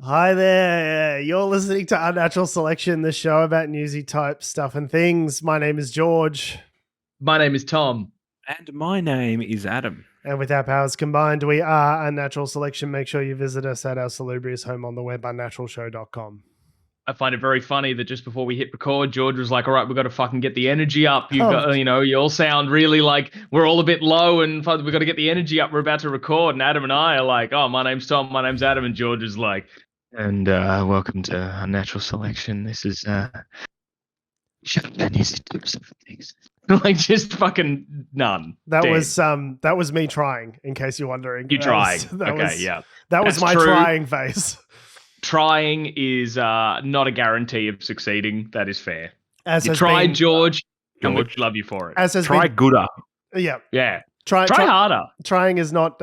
Hi there. You're listening to Unnatural Selection, the show about newsy type stuff and things. My name is George. My name is Tom. And my name is Adam. And with our powers combined, we are Unnatural Selection. Make sure you visit us at our salubrious home on the web, unnaturalshow.com. I find it very funny that just before we hit record, George was like, all right, we've got to fucking get the energy up. You all sound really like we're all a bit low and we've got to get the energy up. We're about to record. And Adam and I are like, oh, my name's Tom, my name's Adam. And George is like, and welcome to Unnatural Selection. This is shut up and use things. Like just fucking none. That was me trying, in case you're wondering. You trying. That was my true. trying face. Trying is not a guarantee of succeeding. That is fair. You tried, George, and we love you for it. Try gooder. Yeah. Try harder. Trying is not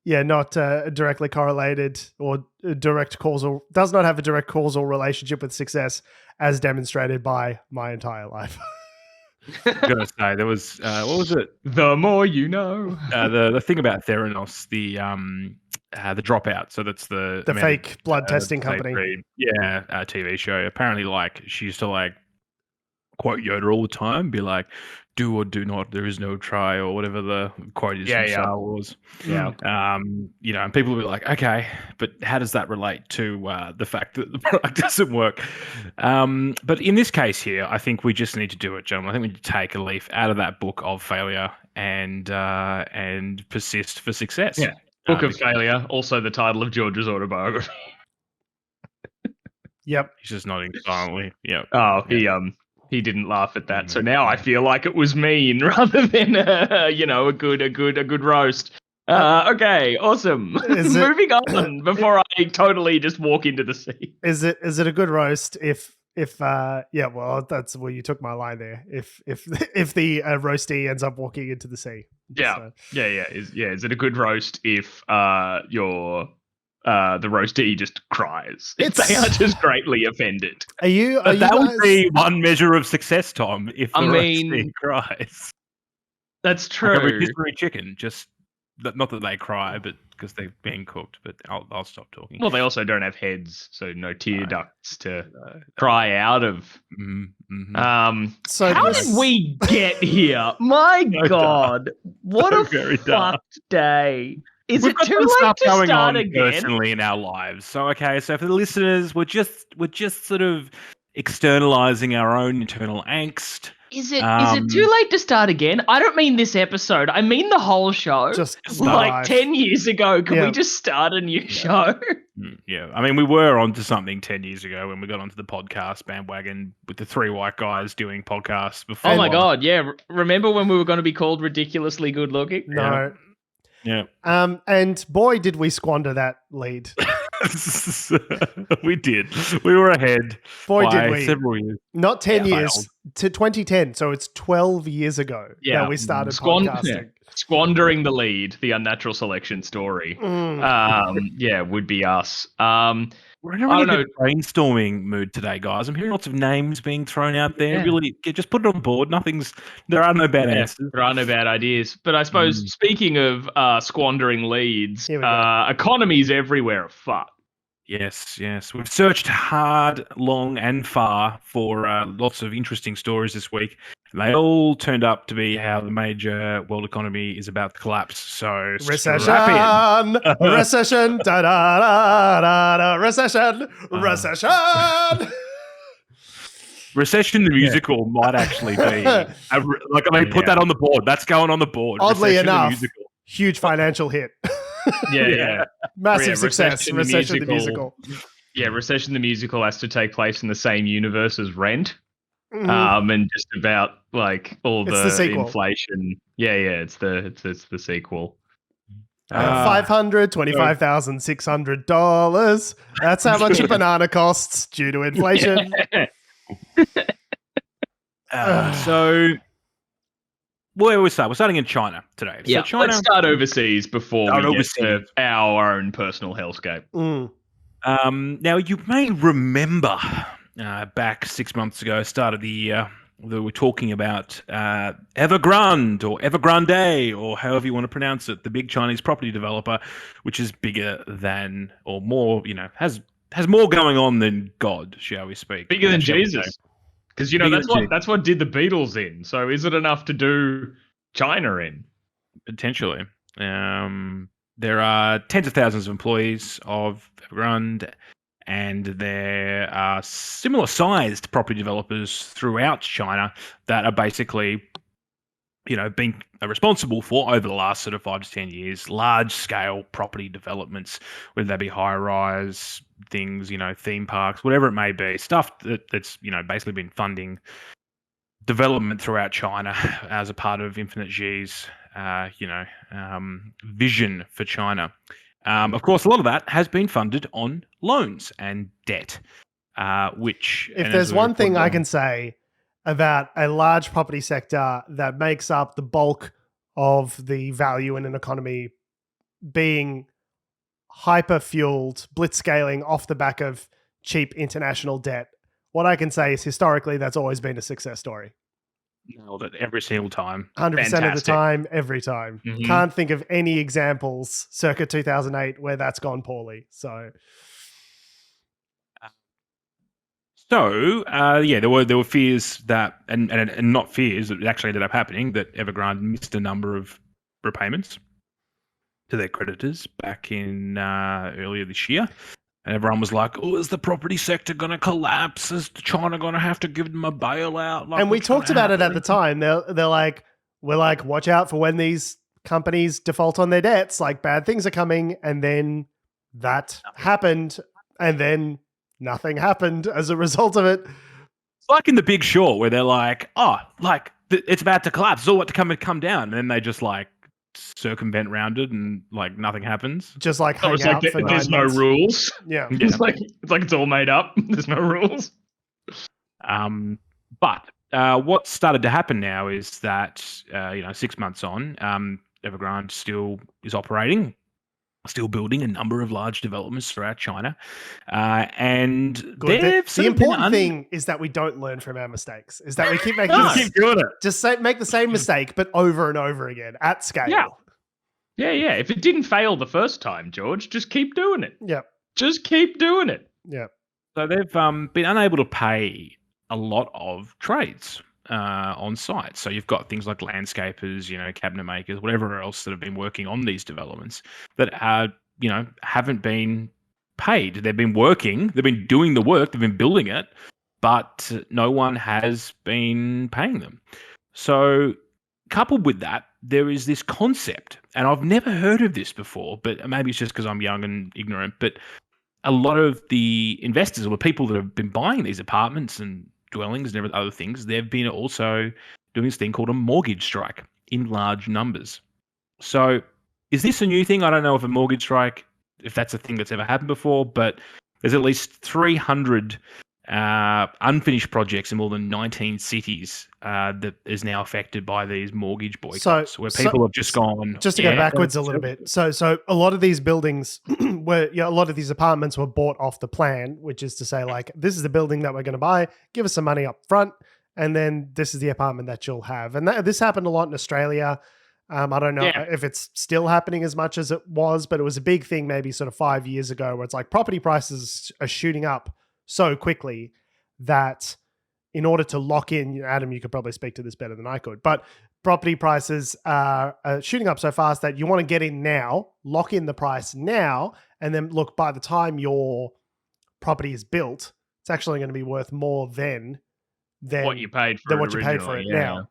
directly correlated or does not have a direct causal relationship with success, as demonstrated by my entire life. I'm gonna say there was what was it? The more you know. The thing about Theranos, the dropout. So that's the fake blood testing company. TV show. Apparently, like she used to like quote Yoda all the time, be like, "Do or do not. There is no try," or whatever the quote is from Star Wars. Yeah. And people will be like, "Okay, but how does that relate to the fact that the product doesn't work?" But in this case here, I think we just need to do it, gentlemen. I think we need to take a leaf out of that book of failure and persist for success. Yeah. Book of Failure, also the title of George's autobiography. Yep. He's just nodding silently. Yep. Oh, he didn't laugh at that. So now I feel like it was mean rather than a good roast. Okay, awesome. Moving on before I totally just walk into the sea. Is it a good roast if that's well, you took my line there. If the roastee ends up walking into the sea. Yeah. So. Is it a good roast if the roastee just cries? If they are just greatly offended. That would be one measure of success, Tom, if the roastee cries. That's true. Like a rotisserie chicken, just not that they cry, but because they're being cooked. But I'll stop talking. Well, they also don't have heads, so no tear ducts to cry out of. Mm-hmm. So how did we get here? My God, what a fucked day! Is it too late to start again? Personally in our lives, so for the listeners, we're just sort of externalizing our own internal angst. Is it too late to start again? I don't mean this episode. I mean the whole show. Just like 10 years ago. Can we just start a new show? Yeah. I mean, we were onto something 10 years ago when we got onto the podcast bandwagon with the three white guys doing podcasts before. Oh my God. Yeah. Remember when we were going to be called Ridiculously Good Looking? No. Yeah. And boy, did we squander that lead. We did. We were ahead. Boy, did we. Several years. Not 10 years, to 2010. So it's 12 years ago that we started podcasting. Squandering the lead, the Unnatural Selection story. Would be us. We're in a really good brainstorming mood today, guys. I'm hearing lots of names being thrown out there. Yeah. Really, just put it on board. There are no bad answers. There are no bad ideas. But I suppose, speaking of squandering leads, economies everywhere are fucked. Yes. We've searched hard, long, and far for lots of interesting stories this week. They all turned up to be how the major world economy is about to collapse. So recession, recession, da da da da da, recession. Recession the musical might actually be put that on the board. That's going on the board. Oddly enough, huge financial hit. Yeah. Massive success. Recession the musical. Yeah, Recession the musical has to take place in the same universe as Rent. And just about like all the inflation. Yeah, it's the sequel. $525,600. That's how much a banana costs due to inflation. So where we start? We're starting in China today. Yeah, so let's start overseas before we get to our own personal hellscape. Now, you may remember back 6 months ago, start of the year, we're talking about Evergrande or Evergrande or however you want to pronounce it, the big Chinese property developer, which is bigger than or more, has more going on than God, shall we speak? Bigger than Shall we Jesus. say. Because Bigger that's than what Jesus. that's what did the Beatles in. So is it enough to do China in? Potentially. There are tens of thousands of employees of Evergrande, and there are similar sized property developers throughout China that are basically, being responsible for, over the last sort of 5 to 10 years, large scale property developments, whether they be high rise things, theme parks, whatever it may be, stuff that's, basically been funding development throughout China as a part of Infinite G's, vision for China. Of course, a lot of that has been funded on loans and debt, which... If and there's as we one thing reported I on- can say about a large property sector that makes up the bulk of the value in an economy being hyper-fueled, blitzscaling off the back of cheap international debt, what I can say is historically that's always been a success story. Nailed it every single time. 100% of the Fantastic. time, every time. Mhm. Can't think of any examples circa 2008 where that's gone poorly. So there were fears that, and not fears, it actually ended up happening, that Evergrande missed a number of repayments to their creditors back in earlier this year. And everyone was like, "Oh, is the property sector going to collapse? Is China going to have to give them a bailout?" Like, and we what's gonna talked about it at happen?" the time. They're like, we're like, watch out for when these companies default on their debts. Like bad things are coming, and then that happened, and then nothing happened as a result of it. It's like in The Big Short, where they're like, "Oh, it's about to collapse. It's all about to come down," and then they just circumvent round it, and nothing happens. Just like Oh, hang it's out like for 9 there's no months. rules. Yeah. Yeah. It's all made up. There's no rules. But what started to happen now is that 6 months on, Evergrande still is operating, still building a number of large developments throughout China, and Good. they've The sort of been important thing is that we don't learn from our mistakes. Is that we keep making No. keep doing it. just make the same mistake, but over and over again at scale. Yeah. Yeah. If it didn't fail the first time, George, just keep doing it. Yep. Just keep doing it. Yep. So they've been unable to pay a lot of trades on site. So you've got things like landscapers, cabinet makers, whatever else that have been working on these developments that haven't been paid. They've been working, they've been doing the work, they've been building it, but no one has been paying them. So coupled with that, there is this concept, and I've never heard of this before, but maybe it's just because I'm young and ignorant, but a lot of the investors or the people that have been buying these apartments and dwellings and other things, they've been also doing this thing called a mortgage strike in large numbers. So is this a new thing? I don't know if a mortgage strike, if that's a thing that's ever happened before, but there's at least 300 unfinished projects in more than 19 cities that is now affected by these mortgage boycotts, where people have just gone... Just to go backwards a little bit. So a lot of these buildings a lot of these apartments were bought off the plan, which is to say, this is the building that we're going to buy, give us some money up front, and then this is the apartment that you'll have. And this happened a lot in Australia. I don't know if it's still happening as much as it was, but it was a big thing maybe sort of 5 years ago, where it's like property prices are shooting up so quickly that in order to lock in, Adam, you could probably speak to this better than I could, but property prices are shooting up so fast that you want to get in now, lock in the price now, and then look, by the time your property is built, it's actually going to be worth more than what you paid for what you paid for it now.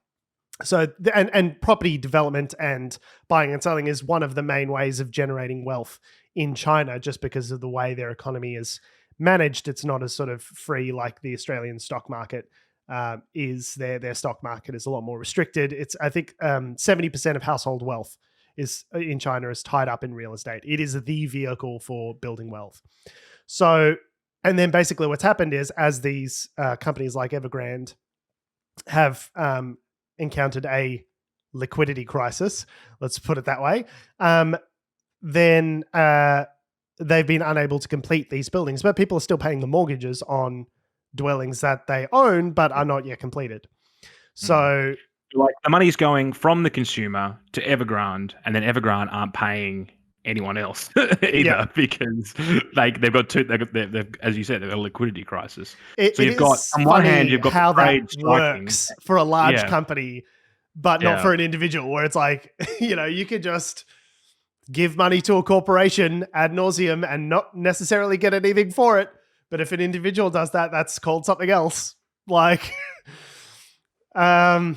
So, and property development and buying and selling is one of the main ways of generating wealth in China, just because of the way their economy is managed. It's not as sort of free like the Australian stock market is. Their stock market is a lot more restricted. It's, I think, 70% of household wealth is in China is tied up in real estate. It is the vehicle for building wealth. So, and then basically what's happened is, as these companies like Evergrande have encountered a liquidity crisis, let's put it that way, then they've been unable to complete these buildings, but people are still paying the mortgages on dwellings that they own but are not yet completed. So Like the money's going from the consumer to Evergrande, and then Evergrande aren't paying anyone else either because they've got they've as you said, they've got a liquidity crisis. So you've got on one hand you've got how the trade that striking. works for a large Yeah. company, but not for an individual. Where it's like you could just give money to a corporation ad nauseum and not necessarily get anything for it. But if an individual does that, that's called something else. Like, But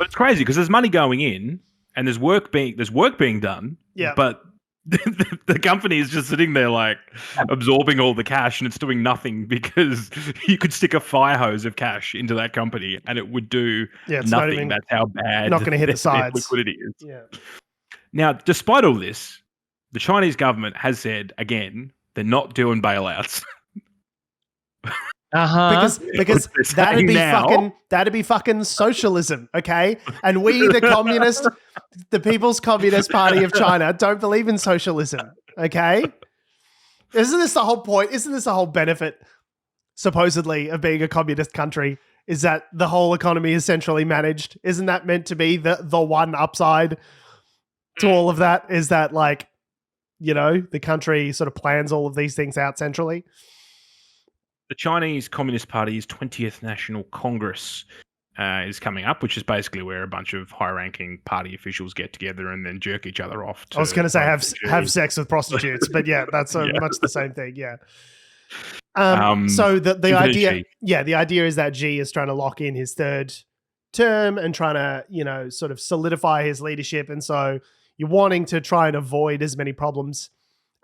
it's crazy because there's money going in and there's work being done. Yeah. But the company is just sitting there like absorbing all the cash and it's doing nothing because you could stick a fire hose of cash into that company and it would do nothing. That's how bad not going to hit the sides. Liquidity is. Yeah. Now, despite all this, the Chinese government has said again they're not doing bailouts. Because that'd be fucking socialism, okay? And we, the People's Communist Party of China, don't believe in socialism, okay? Isn't this the whole point? Isn't this the whole benefit, supposedly, of being a communist country? Is that the whole economy is centrally managed? Isn't that meant to be the one upside to all of that? Is that the country sort of plans all of these things out centrally? The Chinese Communist Party's 20th National Congress is coming up, which is basically where a bunch of high-ranking party officials get together and then jerk each other off. I was going to say have sex with prostitutes, but yeah, that's much the same thing. Yeah. So the idea, the idea is that Xi is trying to lock in his third term and trying to sort of solidify his leadership, and so you're wanting to try and avoid as many problems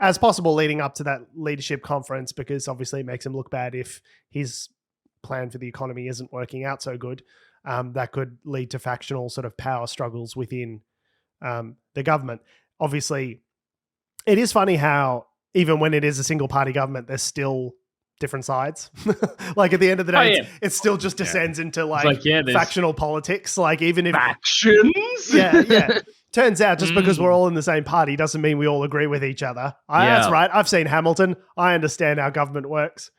as possible leading up to that leadership conference, because obviously it makes him look bad if his plan for the economy isn't working out so good. That could lead to factional sort of power struggles within the government. Obviously, it is funny how even when it is a single party government, there's still different sides. Like at the end of the day, it still just descends into factional politics. Like even if factions, turns out just because we're all in the same party doesn't mean we all agree with each other. That's right. I've seen Hamilton. I understand how government works.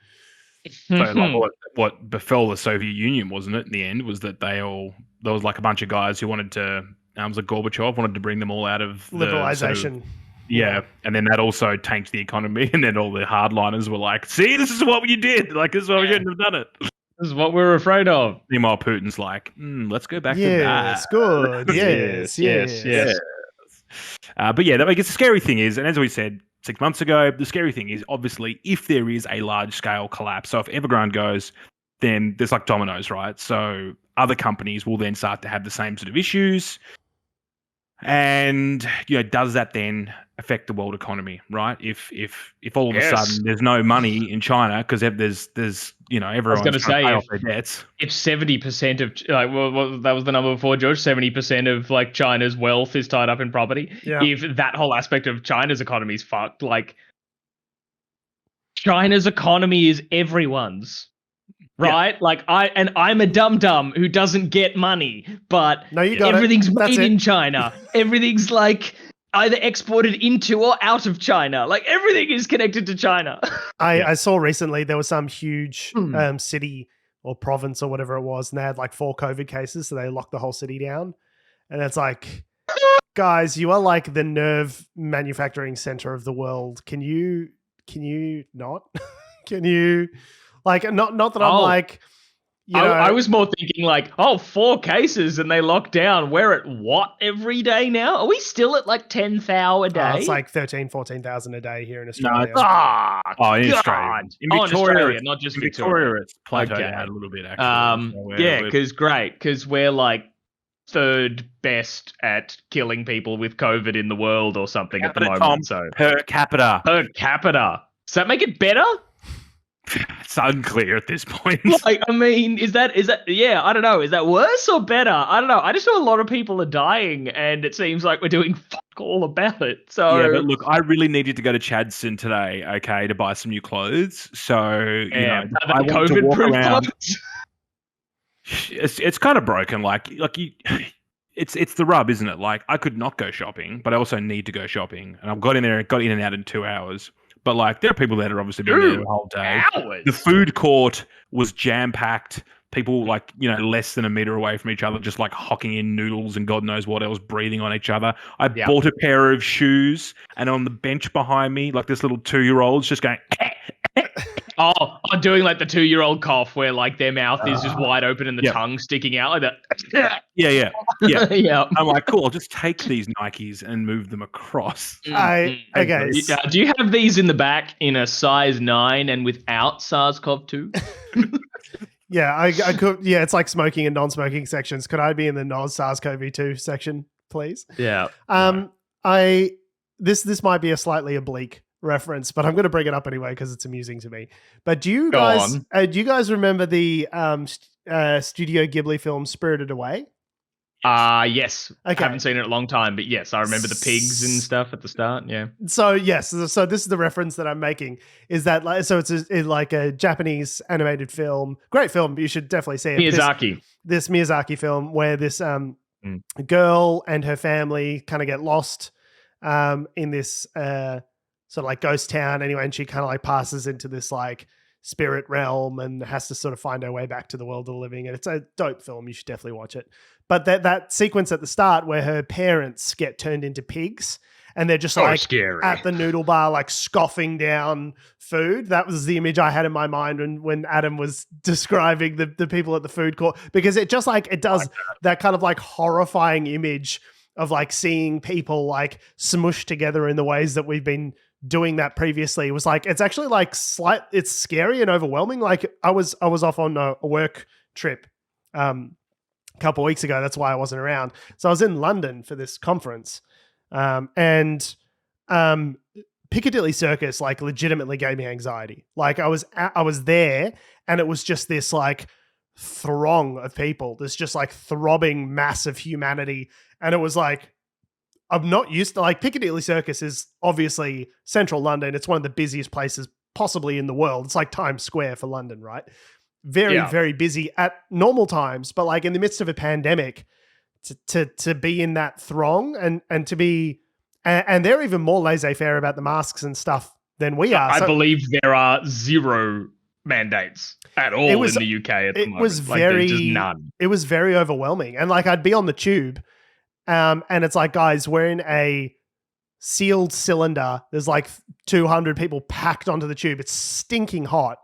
So like what befell the Soviet Union, wasn't it? In the end, was that there was like a bunch of guys who wanted to. Was like Gorbachev wanted to bring them all out of liberalization. And then that also tanked the economy, and then all the hardliners were like, "See, this is what you did. Like, this is why we shouldn't have done it. This is what we're afraid of." Meanwhile, Putin's like, "Let's go back to that." Yes, good. Yes. But yeah, I guess the scary thing is, and as we said 6 months ago, the scary thing is obviously if there is a large scale collapse. So if Evergrande goes, then there's like dominoes, right? So other companies will then start to have the same sort of issues. And does that then affect the world economy, right? If all of a sudden there's no money in China because there's everyone's trying to pay off their debts. If 70% of that was the number before, George, 70% of like China's wealth is tied up in property. Yeah. If that whole aspect of China's economy is fucked, like China's economy is everyone's. Right? Yeah. I'm a dum-dum who doesn't get money, but everything's made in China. Everything's like either exported into or out of China. Like everything is connected to China. I saw recently there was some huge city or province or whatever it was, and they had like 4 COVID cases, so they locked the whole city down. And it's like, guys, you are like the nerve manufacturing center of the world. Can you not? Can you... Like, not that I'm like, I was more thinking like, 4 cases and they locked down. We're at what every day now? Are we still at like 10,000 a day? It's like 13,000-14,000 a day here in Australia. In Australia. In Victoria, not just in Victoria. It's plateaued out a little bit, actually. Because we're like 3rd best at killing people with COVID in the world or something at the moment. So per capita. Does that make it better? It's unclear at this point. Like, I mean, is that? Yeah, I don't know. Is that worse or better? I don't know. I just know a lot of people are dying, and it seems like we're doing fuck all about it. So yeah, but look, I really needed to go to Chadstone today, okay, to buy some new clothes. So I want to walk around. It's kind of broken. It's the rub, isn't it? Like I could not go shopping, but I also need to go shopping, and I've got in and out in 2 hours. but like there are people that have obviously been there the whole day. Hours. The food court was jam packed. People like, less than a meter away from each other, just like hocking in noodles and God knows what else, breathing on each other. I bought a pair of shoes, and on the bench behind me, like this little 2-year-old's just going. Doing like the 2-year-old cough where like their mouth is just wide open and the tongue sticking out like that. Yeah. Yeah. I'm like, cool. I'll just take these Nikes and move them across. Okay. Do you have these in the back in a size 9 and without SARS-CoV-2? Yeah, I could. Yeah, it's like smoking and non-smoking sections. Could I be in the non-SARS-CoV-2 section, please? Yeah. This might be a slightly oblique reference, but I'm going to bring it up anyway because it's amusing to me. But do you guys remember the Studio Ghibli film Spirited Away? Yes. Okay. I haven't seen it in a long time, but yes, I remember the pigs and stuff at the start. Yeah. So yes, so this is the reference that I'm making. Is that it's like a Japanese animated film, great film. You should definitely see it. Miyazaki. This Miyazaki film where this girl and her family kind of get lost in this sort of like ghost town anyway, and she kind of like passes into this like spirit realm and has to sort of find her way back to the world of the living. And it's a dope film. You should definitely watch it. But that sequence at the start where her parents get turned into pigs and they're just like scary. At the noodle bar, like scoffing down food. That was the image I had in my mind when Adam was describing the people at the food court, because it just like, it does that kind of like horrifying image of like seeing people like smushed together in the ways that we've been doing that previously. It was like, it's actually like it's scary and overwhelming. Like I was off on a work trip a couple of weeks ago. That's why I wasn't around. So I was in London for this conference, and Piccadilly Circus like legitimately gave me anxiety. Like I was there, and it was just this like throng of people, this just like throbbing mass of humanity, and it was like, I'm not used to, like, Piccadilly Circus is obviously central London. It's one of the busiest places possibly in the world. It's like Times Square for London, right? Very, very busy at normal times, but like in the midst of a pandemic, to be in that throng and to be, and they're even more laissez-faire about the masks and stuff than we are. I believe there are 0 mandates at all in the UK at the moment. Just none. It was very overwhelming. And like I'd be on the tube, and it's like, guys, we're in a sealed cylinder. There's like 200 people packed onto the tube. It's stinking hot,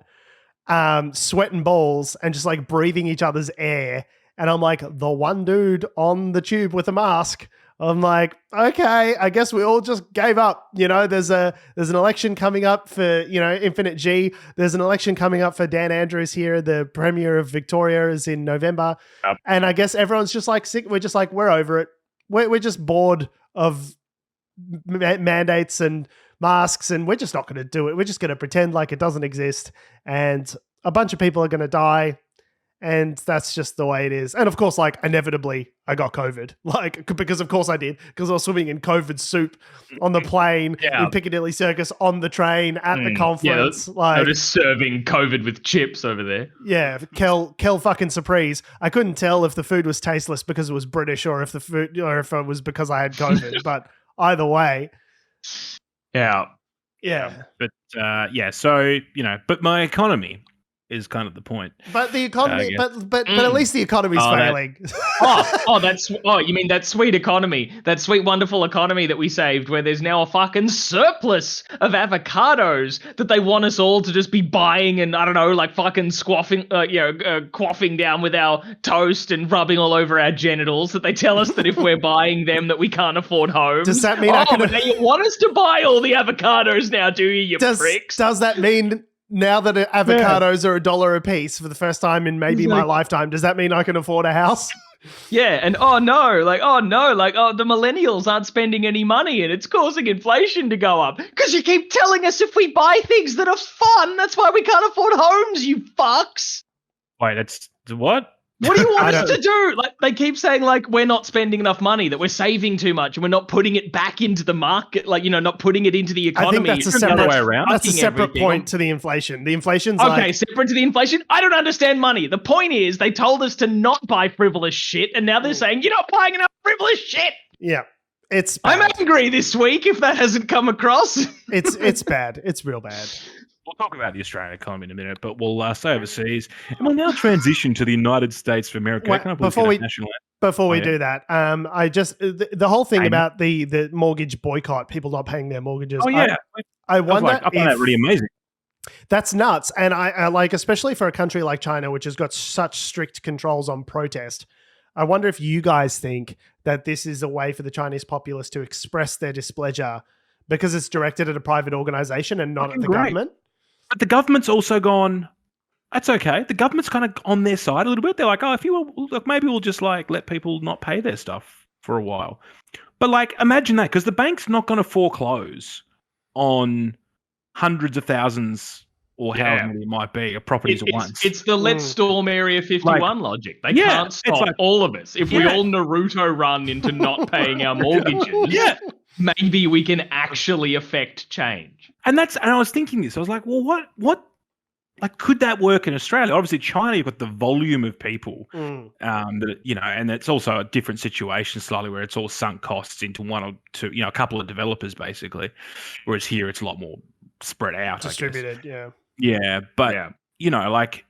sweating balls and just like breathing each other's air. And I'm like the one dude on the tube with a mask. I'm like, okay, I guess we all just gave up. You know, there's an election coming up for, Infinite G. There's an election coming up for Dan Andrews here. The Premier of Victoria is in November. Yep. And I guess everyone's just like sick. We're just like, we're over it. We're just bored of mandates and masks, and we're just not going to do it. We're just going to pretend like it doesn't exist, and a bunch of people are going to die, and that's just the way it is. And of course, like inevitably, I got COVID, like because of course I did, because I was swimming in COVID soup on the plane in Piccadilly Circus, on the train at the conference. Like they're just serving COVID with chips over there. Yeah, Kel fucking surprise. I couldn't tell if the food was tasteless because it was British or if it was because I had COVID. But either way, yeah. But so but my economy is kind of the point. But the economy, but at least the economy's failing. You mean that sweet economy, that sweet, wonderful economy that we saved, where there's now a fucking surplus of avocados that they want us all to just be buying and, I don't know, like fucking quaffing down with our toast and rubbing all over our genitals, that they tell us that if we're buying them that we can't afford homes. Does that mean but now you want us to buy all the avocados now, do you pricks? Does that mean now that avocados are $1 a piece for the first time in maybe my lifetime, does that mean I can afford a house? Yeah, and the millennials aren't spending any money and it's causing inflation to go up. Because you keep telling us if we buy things that are fun, that's why we can't afford homes, you fucks. Wait, that's what? What do you want us to do? Like, they keep saying, like, we're not spending enough money, that we're saving too much, and we're not putting it back into the market, like, not putting it into the economy. I think that's a separate point to the inflation. The inflation's separate to the inflation? I don't understand money. The point is, they told us to not buy frivolous shit, and now they're saying, you're not buying enough frivolous shit! Yeah. It's I'm bad. angry this week if that hasn't come across. It's bad. It's real bad. We'll talk about the Australian economy in a minute, but we'll stay overseas. And we'll now transition to the United States of America. Wait, Can I please before get we- a national anthem? Before we yeah. do that, I just the whole thing Payment. about the mortgage boycott, people not paying their mortgages. Oh, yeah. I I was wonder like, I find that really amazing. that's nuts. And I like, especially for a country like China, which has got such strict controls on protest. I wonder if you guys think that this is a way for the Chinese populace to express their displeasure because it's directed at a private organization and not at Fucking the great. government. But the government's also gone, that's okay. The government's kind of on their side a little bit. They're like, oh, if you look, maybe we'll just like let people not pay their stuff for a while. But like, imagine that, because the bank's not going to foreclose on hundreds of thousands or however many it might be of properties at once. It's the let's storm Area 51 logic. They can't stop like- all of us. If we all Naruto run into not paying our mortgages, maybe we can actually affect change. And I was thinking this. I was like, well, what, like, could that work in Australia? Obviously, China, you've got the volume of people, that and it's also a different situation slightly where it's all sunk costs into one or two, a couple of developers basically. Whereas here, it's a lot more spread out, Distributed, yeah. Yeah, but like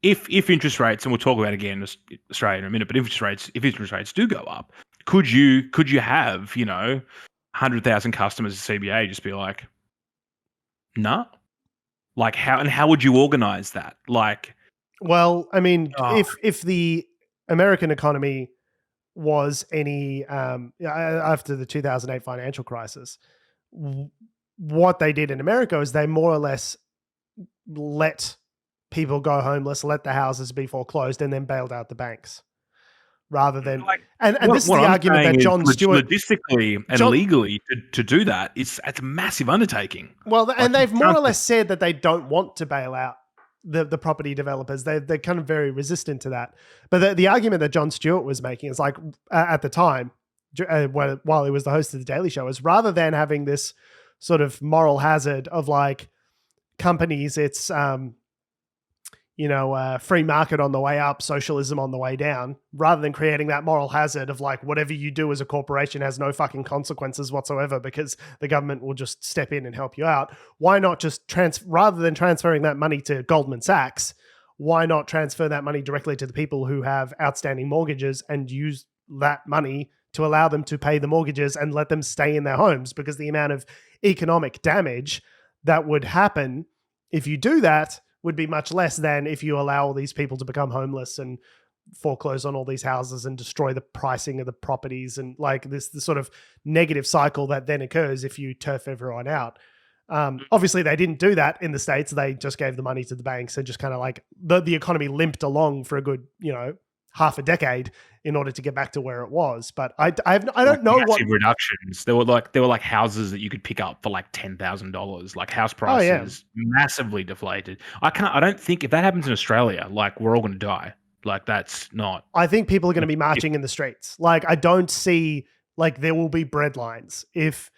if interest rates, and we'll talk about it again Australia in a minute, but if interest rates do go up, could you have 100,000 customers at CBA just be like, nah? Like how would you organize that? Like, well, I mean, if the American economy was any after the 2008 financial crisis, what they did in America is they more or less let people go homeless, let the houses be foreclosed, and then bailed out the banks. Rather than and this is the argument that John Stewart logistically and legally to do that, it's a massive undertaking. Well, and they've more or less said that they don't want to bail out the property developers. They're kind of very resistant to that. But the argument that John Stewart was making is like at the time, while he was the host of the Daily Show, is rather than having this sort of moral hazard of like companies, it's free market on the way up, socialism on the way down, rather than creating that moral hazard of like whatever you do as a corporation has no fucking consequences whatsoever because the government will just step in and help you out. Why not just rather than transferring that money to Goldman Sachs, why not transfer that money directly to the people who have outstanding mortgages and use that money to allow them to pay the mortgages and let them stay in their homes? Because the amount of economic damage that would happen if you do that would be much less than if you allow all these people to become homeless and foreclose on all these houses and destroy the pricing of the properties and like this sort of negative cycle that then occurs if you turf everyone out. Obviously, they didn't do that in the States. They just gave the money to the banks and just kind of like the economy limped along for a good, half a decade in order to get back to where it was. But I don't know what reductions. There were like houses that you could pick up for like $10,000. Like house prices massively deflated. I don't think if that happens in Australia, like we're all going to die. Like that's not. I think people are going to be marching in the streets. Like I don't see like there will be bread lines if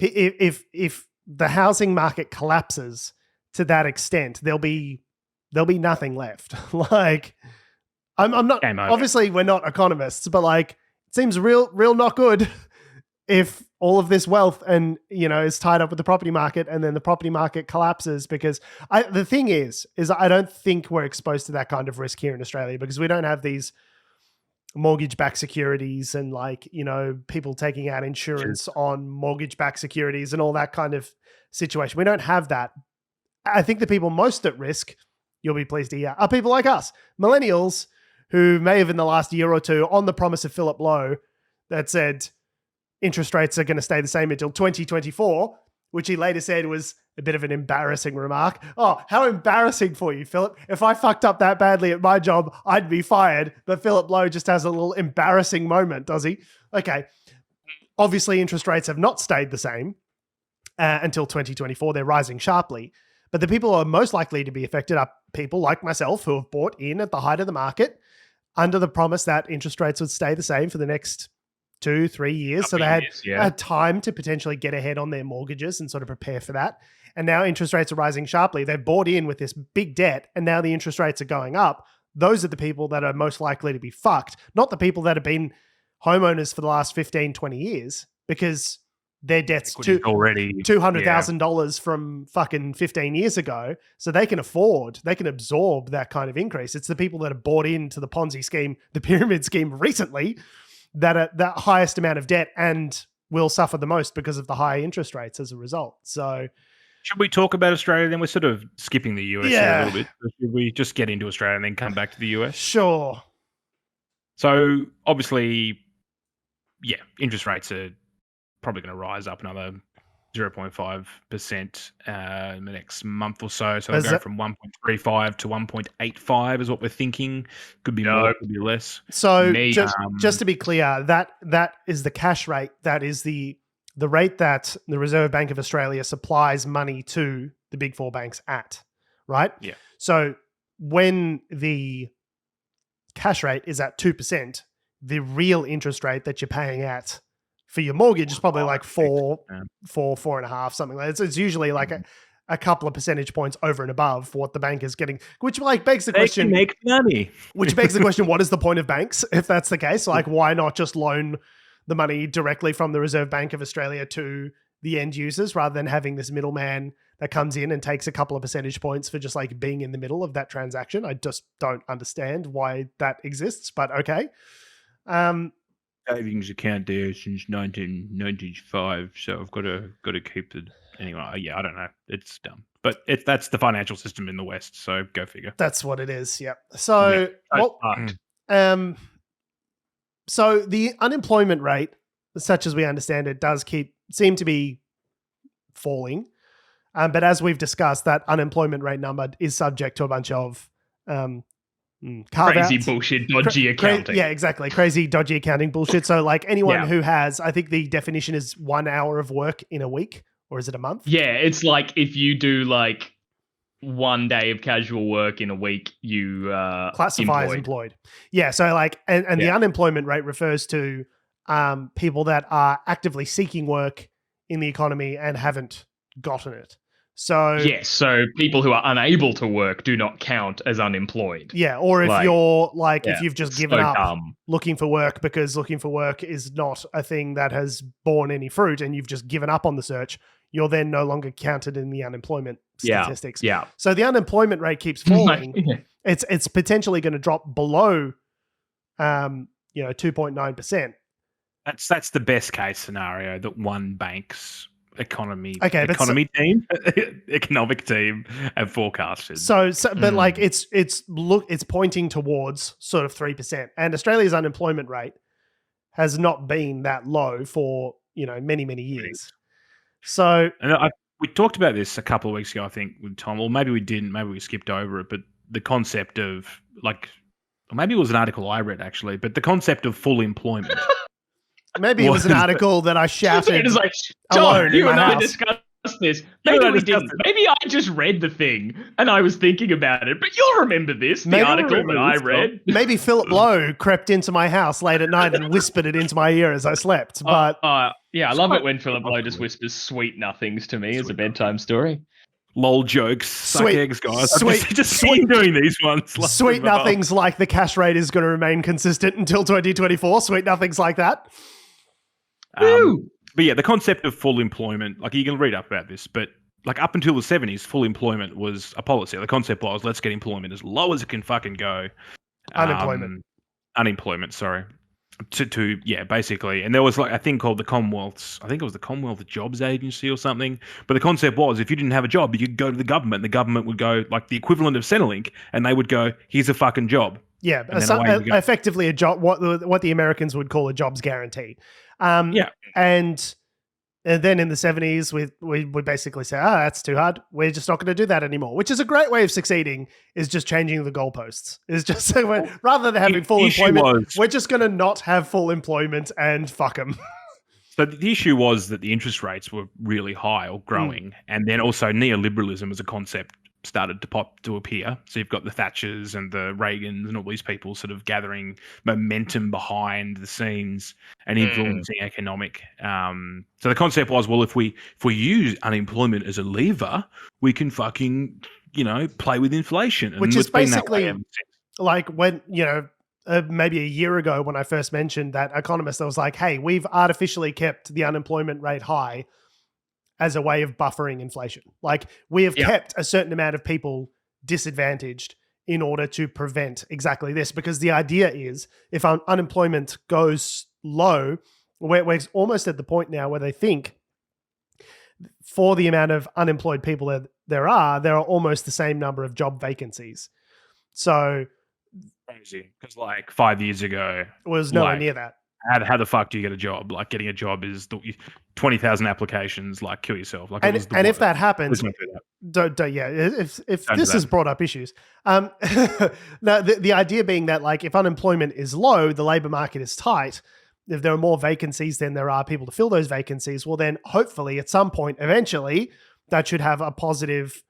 the housing market collapses to that extent. There'll be nothing left. Like. I'm not, obviously we're not economists, but like it seems real not good if all of this wealth and, is tied up with the property market and then the property market collapses because the thing is I don't think we're exposed to that kind of risk here in Australia because we don't have these mortgage-backed securities and like, people taking out insurance on mortgage-backed securities and all that kind of situation. We don't have that. I think the people most at risk, you'll be pleased to hear, are people like us, millennials, who may have in the last year or two on the promise of Philip Lowe that said interest rates are going to stay the same until 2024, which he later said was a bit of an embarrassing remark. Oh, how embarrassing for you, Philip. If I fucked up that badly at my job, I'd be fired. But Philip Lowe just has a little embarrassing moment, does he? Okay. Obviously, interest rates have not stayed the same until 2024. They're rising sharply. But the people who are most likely to be affected are people like myself who have bought in at the height of the market under the promise that interest rates would stay the same for the next 2-3 years. So they had time to potentially get ahead on their mortgages and sort of prepare for that. And now interest rates are rising sharply. They've bought in with this big debt and now the interest rates are going up. Those are the people that are most likely to be fucked, not the people that have been homeowners for the last 15, 20 years because their debt's already $200,000 from fucking 15 years ago. So they can absorb that kind of increase. It's the people that have bought into the Ponzi scheme, the pyramid scheme recently that are that highest amount of debt and will suffer the most because of the high interest rates as a result. So should we talk about Australia then? We're sort of skipping the US here a little bit. Should we just get into Australia and then come back to the US? Sure. So obviously, interest rates are probably going to rise up another 0.5% in the next month or so. So they'll go from 1.35 to 1.85 is what we're thinking. Could be more, could be less. So just to be clear, that is the cash rate. That is the rate that the Reserve Bank of Australia supplies money to the big four banks at, right? Yeah. So when the cash rate is at 2%, the real interest rate that you're paying at for your mortgage is probably like 4.5, something like that. It's usually like a couple of percentage points over and above what the bank is getting, which like begs the question. They can make money. Which begs the question, what is the point of banks if that's the case? Like, why not just loan the money directly from the Reserve Bank of Australia to the end users rather than having this middleman that comes in and takes a couple of percentage points for just like being in the middle of that transaction? I just don't understand why that exists, but okay. Savings account there since 1995, so I've got to keep it anyway. I don't know, it's dumb, but that's the financial system in the West, so go figure. That's what it is. Yeah. So so the unemployment rate, such as we understand it, does seem to be falling, but as we've discussed, that unemployment rate number is subject to a bunch of crazy bullshit, dodgy accounting. Yeah, exactly. Crazy, dodgy accounting bullshit. So like anyone who has, I think the definition is 1 hour of work in a week, or is it a month? Yeah, it's like if you do like 1 day of casual work in a week, you classify as employed. Yeah. So like, and the unemployment rate refers to people that are actively seeking work in the economy and haven't gotten it. So yes, so people who are unable to work do not count as unemployed. Yeah, or if you're like if you've just given up looking for work because looking for work is not a thing that has borne any fruit and you've just given up on the search, you're then no longer counted in the unemployment statistics. Yeah. So the unemployment rate keeps falling. It's potentially going to drop below 2.9%. That's the best case scenario that one bank's economic team have forecasted. But like it's pointing towards sort of 3%, and Australia's unemployment rate has not been that low for many years. So we talked about this a couple of weeks ago, I think, with Tom, or maybe we didn't, maybe we skipped over it, but the concept of maybe it was an article I read actually, but the concept of full employment. Maybe it was an article that I shouted. It was like, Tom, you and I discussed this. Maybe we didn't. Maybe I just read the thing and I was thinking about it. But you'll remember this, the article that I read. Maybe Philip Lowe crept into my house late at night and whispered it into my ear as I slept. But I love it when Philip Lowe just whispers sweet nothings to me as a bedtime story. Lol jokes, suck eggs, guys. Just doing these ones. Sweet nothings like the cash rate is going to remain consistent until 2024. Sweet nothings like that. But yeah, the concept of full employment, like you can read up about this, but like up until the 70s, full employment was a policy. The concept was let's get employment as low as it can fucking go. Unemployment, sorry. Basically. And there was like a thing called the Commonwealth Jobs Agency or something. But the concept was if you didn't have a job, you could go to the government and the government would go like the equivalent of Centrelink and they would go, here's a fucking job. Yeah, effectively a job, what the Americans would call a jobs guarantee. And then in the 70s, we would basically say, that's too hard. We're just not going to do that anymore, which is a great way of succeeding, is just changing the goalposts. Is just rather than having full employment, we're just going to not have full employment and fuck them. So the issue was that the interest rates were really high or growing. And then also neoliberalism as a concept started to appear. So you've got the Thatchers and the Reagans and all these people sort of gathering momentum behind the scenes and influencing economic. So the concept was, well, if we use unemployment as a lever, we can fucking, play with inflation. Which is basically like when, maybe a year ago when I first mentioned that economist, I was like, hey, we've artificially kept the unemployment rate high as a way of buffering inflation. Like we have kept a certain amount of people disadvantaged in order to prevent exactly this, because the idea is if unemployment goes low, we're almost at the point now where they think for the amount of unemployed people that there are almost the same number of job vacancies. So crazy, because like 5 years ago it was nowhere near that. How the fuck do you get a job? Like getting a job is 20,000 applications. Like kill yourself. Like and if that happens, don't if Don't this has brought up issues. No, the idea being that like if unemployment is low, the labor market is tight. If there are more vacancies than there are people to fill those vacancies, well then hopefully at some point eventually that should have a positive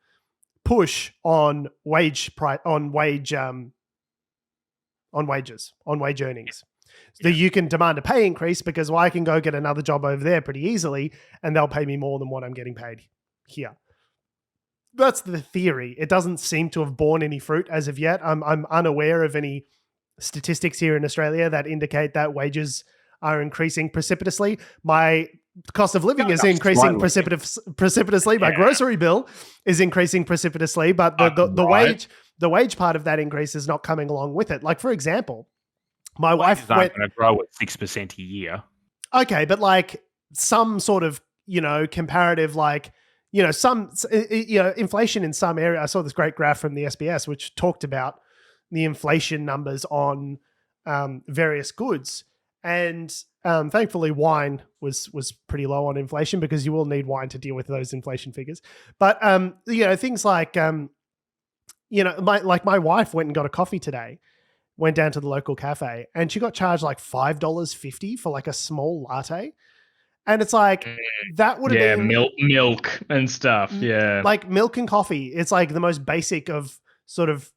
push on wage earnings. So you can demand a pay increase because I can go get another job over there pretty easily and they'll pay me more than what I'm getting paid here. That's the theory. It doesn't seem to have borne any fruit as of yet. I'm unaware of any statistics here in Australia that indicate that wages are increasing precipitously. My cost of living is increasing precipitously. My grocery bill is increasing precipitously, but the wage part of that increase is not coming along with it. Like for example, my wife went going to grow at 6% a year. Okay, but like some sort of, comparative, like, inflation in some area. I saw this great graph from the SBS, which talked about the inflation numbers on various goods. And thankfully wine was pretty low on inflation because you will need wine to deal with those inflation figures. But, things like, my wife went and got a coffee today, went down to the local cafe and she got charged like $5.50 for like a small latte. And it's like, that would have been milk and stuff. Yeah. Like milk and coffee. It's like the most basic of sort of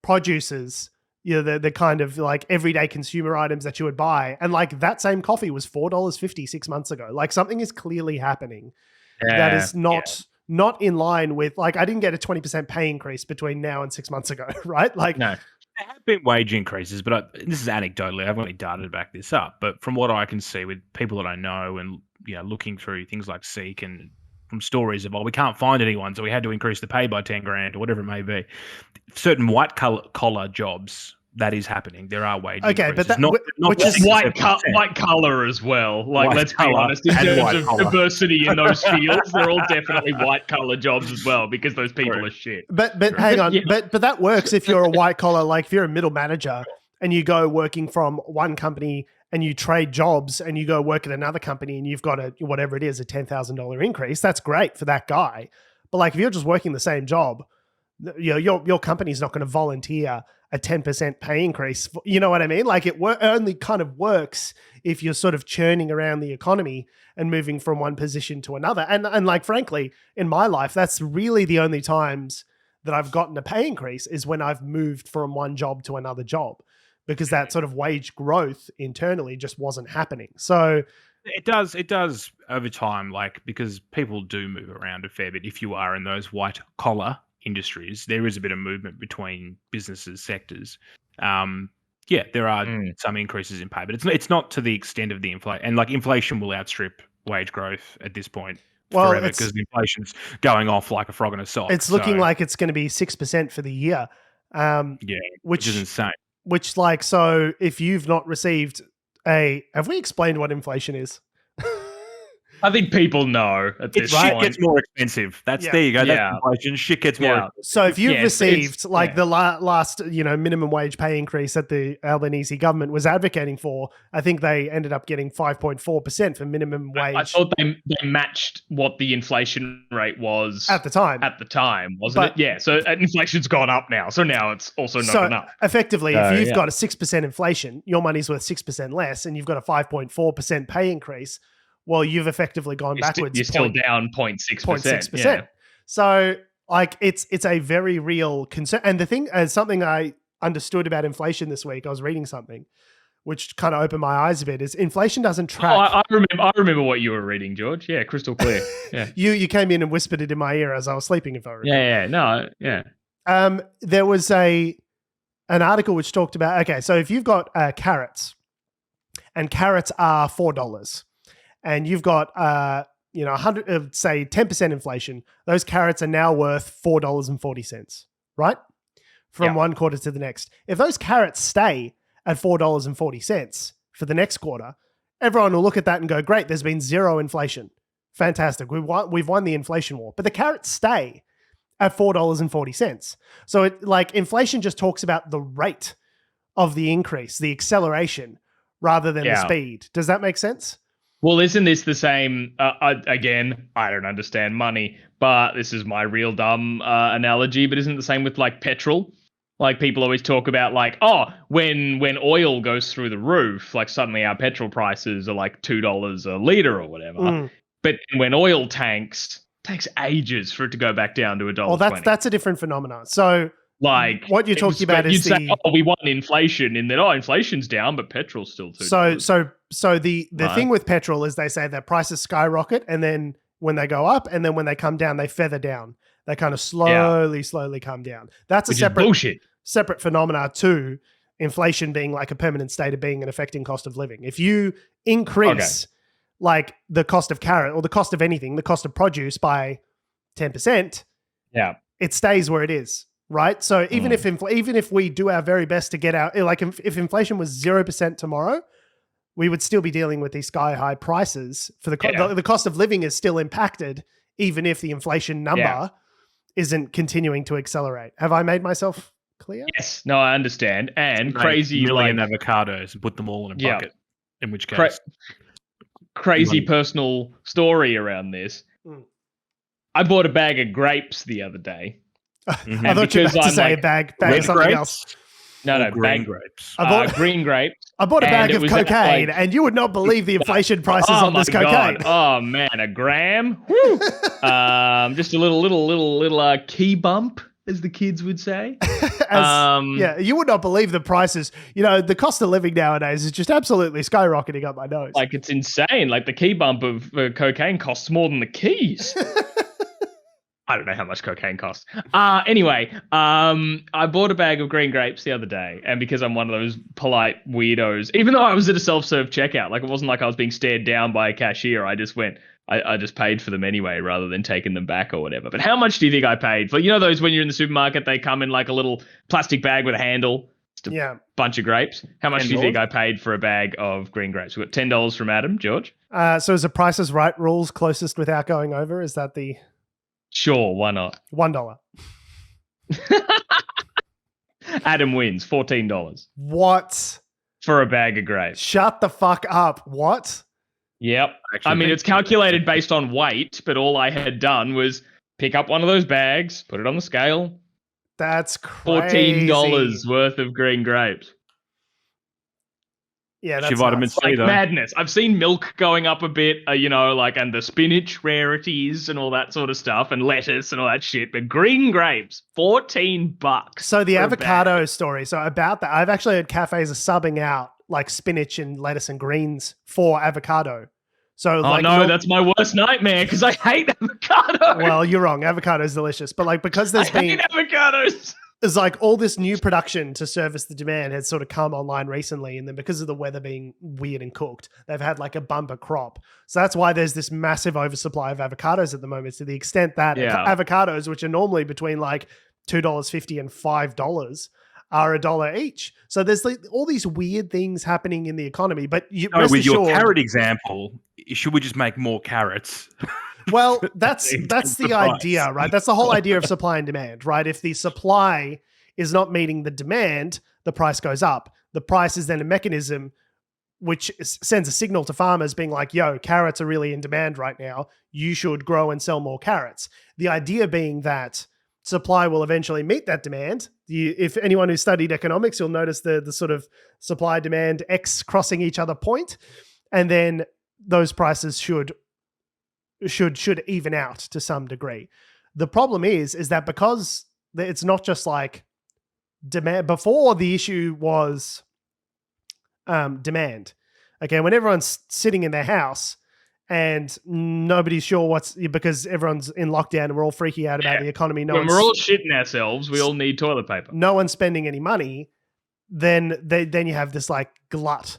produces, the kind of like everyday consumer items that you would buy. And like that same coffee was $4.50 6 months ago. Like something is clearly happening that is not in line with, like, I didn't get a 20% pay increase between now and 6 months ago, right? Like, no. There have been wage increases, but this is anecdotally. I haven't any data to back this up. But from what I can see with people that I know and looking through things like Seek and from stories of, we can't find anyone, so we had to increase the pay by 10 grand or whatever it may be. Certain white collar jobs, that is happening. There are wage increases. But not white collar as well. Like, let's be honest, in terms of diversity in those fields, they're all definitely white collar jobs as well because those people are shit. But hang on, but that works if you're a white collar, like if you're a middle manager and you go working from one company and you trade jobs and you go work at another company and you've got a $10,000 increase. That's great for that guy. But like if you're just working the same job, your company's not going to volunteer a 10% pay increase. You know what I mean? Like it only kind of works if you're sort of churning around the economy and moving from one position to another. And like, frankly, in my life, that's really the only times that I've gotten a pay increase is when I've moved from one job to another job, because that sort of wage growth internally just wasn't happening. So it does over time, like, because people do move around a fair bit. If you are in those white collar industries, there is a bit of movement between businesses, sectors. There are some increases in pay, but it's not to the extent of the inflation. And like inflation will outstrip wage growth at this point forever because inflation's going off like a frog in a sock. It's looking like it's going to be 6% for the year. Which is insane. Which, like, so if you've not received have we explained what inflation is? I think people know at this point. Shit gets more expensive. There you go. That's inflation. Shit gets more expensive. So if you've received the last minimum wage pay increase that the Albanese government was advocating for, I think they ended up getting 5.4% for minimum wage. I thought they matched what the inflation rate was at the time. Wasn't it? Yeah. So inflation's gone up now. So now it's also not gone up. Effectively, if you've got a 6% inflation, your money's worth 6% less, and you've got a 5.4% pay increase. Well, you've effectively gone backwards. You're still down 0.6%. 0.6%. Yeah. So, like, it's a very real concern. And the thing, something I understood about inflation this week, I was reading something, which kind of opened my eyes a bit, is inflation doesn't track. I remember what you were reading, George. Yeah, crystal clear. Yeah. You came in and whispered it in my ear as I was sleeping, if I remember. Yeah. There was a an article which talked about, okay, so if you've got carrots, and carrots are $4, and you've got 100, say 10% inflation, those carrots are now worth $4.40, right? From one quarter to the next. If those carrots stay at $4.40 for the next quarter, everyone will look at that and go, great, there's been zero inflation. Fantastic. We've won the inflation war. But the carrots stay at $4.40. So inflation just talks about the rate of the increase, the acceleration, rather than the speed. Does that make sense? Well, isn't this the same? Again, I don't understand money, but this is my real dumb analogy. But isn't it the same with like petrol? Like people always talk about like, oh, when oil goes through the roof, like suddenly our petrol prices are like $2 a liter or whatever. But when oil tanks, it takes ages for it to go back down to $1.20. Well, that's a different phenomenon. So like what you're talking about is say, we won inflation in that. Oh, inflation's down, but petrol's still $2. So the thing with petrol is they say that prices skyrocket, and then when they go up, and then when they come down, they feather down. They kind of slowly come down. That's a separate phenomena to inflation being like a permanent state of being and affecting cost of living. If you increase like the cost of carrot or the cost of anything, the cost of produce by 10%, it stays where it is. Right. So even if we do our very best to get out, like if inflation was 0% tomorrow, we would still be dealing with these sky high prices for the cost of living is still impacted, even if the inflation number isn't continuing to accelerate. Have I made myself clear? Yes. No, I understand. And crazy million avocados and put them all in a bucket. In which case, crazy personal story around this. I bought a bag of grapes the other day. I thought you were about to say a bag of something else. No, green grapes. I bought green grapes. I bought a bag of cocaine, and you would not believe the inflation prices on this cocaine. Oh man, a gram. Just a little key bump, as the kids would say. You would not believe the prices. You know, the cost of living nowadays is just absolutely skyrocketing up my nose. Like it's insane. Like the key bump of cocaine costs more than the keys. I don't know how much cocaine costs. Anyway, I bought a bag of green grapes the other day, and because I'm one of those polite weirdos, even though I was at a self-serve checkout, like it wasn't like I was being stared down by a cashier. I just went, I just paid for them anyway, rather than taking them back or whatever. But how much do you think I paid for? You know those when you're in the supermarket, they come in like a little plastic bag with a handle. Just a bunch of grapes. How much do you think I paid for a bag of green grapes? We got $10 from Adam, George. So is the Price is Right rules closest without going over? Is that the... Sure, why not? $1. Adam wins, $14. What? For a bag of grapes. Shut the fuck up. What? Yep. I mean, it's calculated based on weight, but all I had done was pick up one of those bags, put it on the scale. That's crazy. $14 worth of green grapes. Yeah, that's vitamin C, though. Madness. I've seen milk going up a bit, and the spinach rarities and all that sort of stuff, and lettuce and all that shit. But green grapes, $14. So the avocado story. So about that, I've actually heard cafes are subbing out like spinach and lettuce and greens for avocado. So that's my worst nightmare because I hate avocado. Well, you're wrong. Avocado is delicious, but like because I hate avocados. There's like all this new production to service the demand has sort of come online recently. And then because of the weather being weird and cooked, they've had like a bumper crop. So that's why there's this massive oversupply of avocados at the moment, to the extent that avocados, which are normally between like $2.50 and $5, are $1 each. So there's like all these weird things happening in the economy. But with your carrot example, should we just make more carrots? Well, that's the idea, right? That's the whole idea of supply and demand, right? If the supply is not meeting the demand, the price goes up. The price is then a mechanism which sends a signal to farmers being like, yo, carrots are really in demand right now. You should grow and sell more carrots. The idea being that supply will eventually meet that demand. If anyone who studied economics, you'll notice the sort of supply demand X crossing each other point. And then those prices should even out to some degree. The problem is that because it's not just like demand. Before, the issue was demand. Okay, when everyone's sitting in their house and nobody's sure because everyone's in lockdown and we're all freaking out about the economy. When we're all shitting ourselves, we all need toilet paper. No one's spending any money. then you have this like glut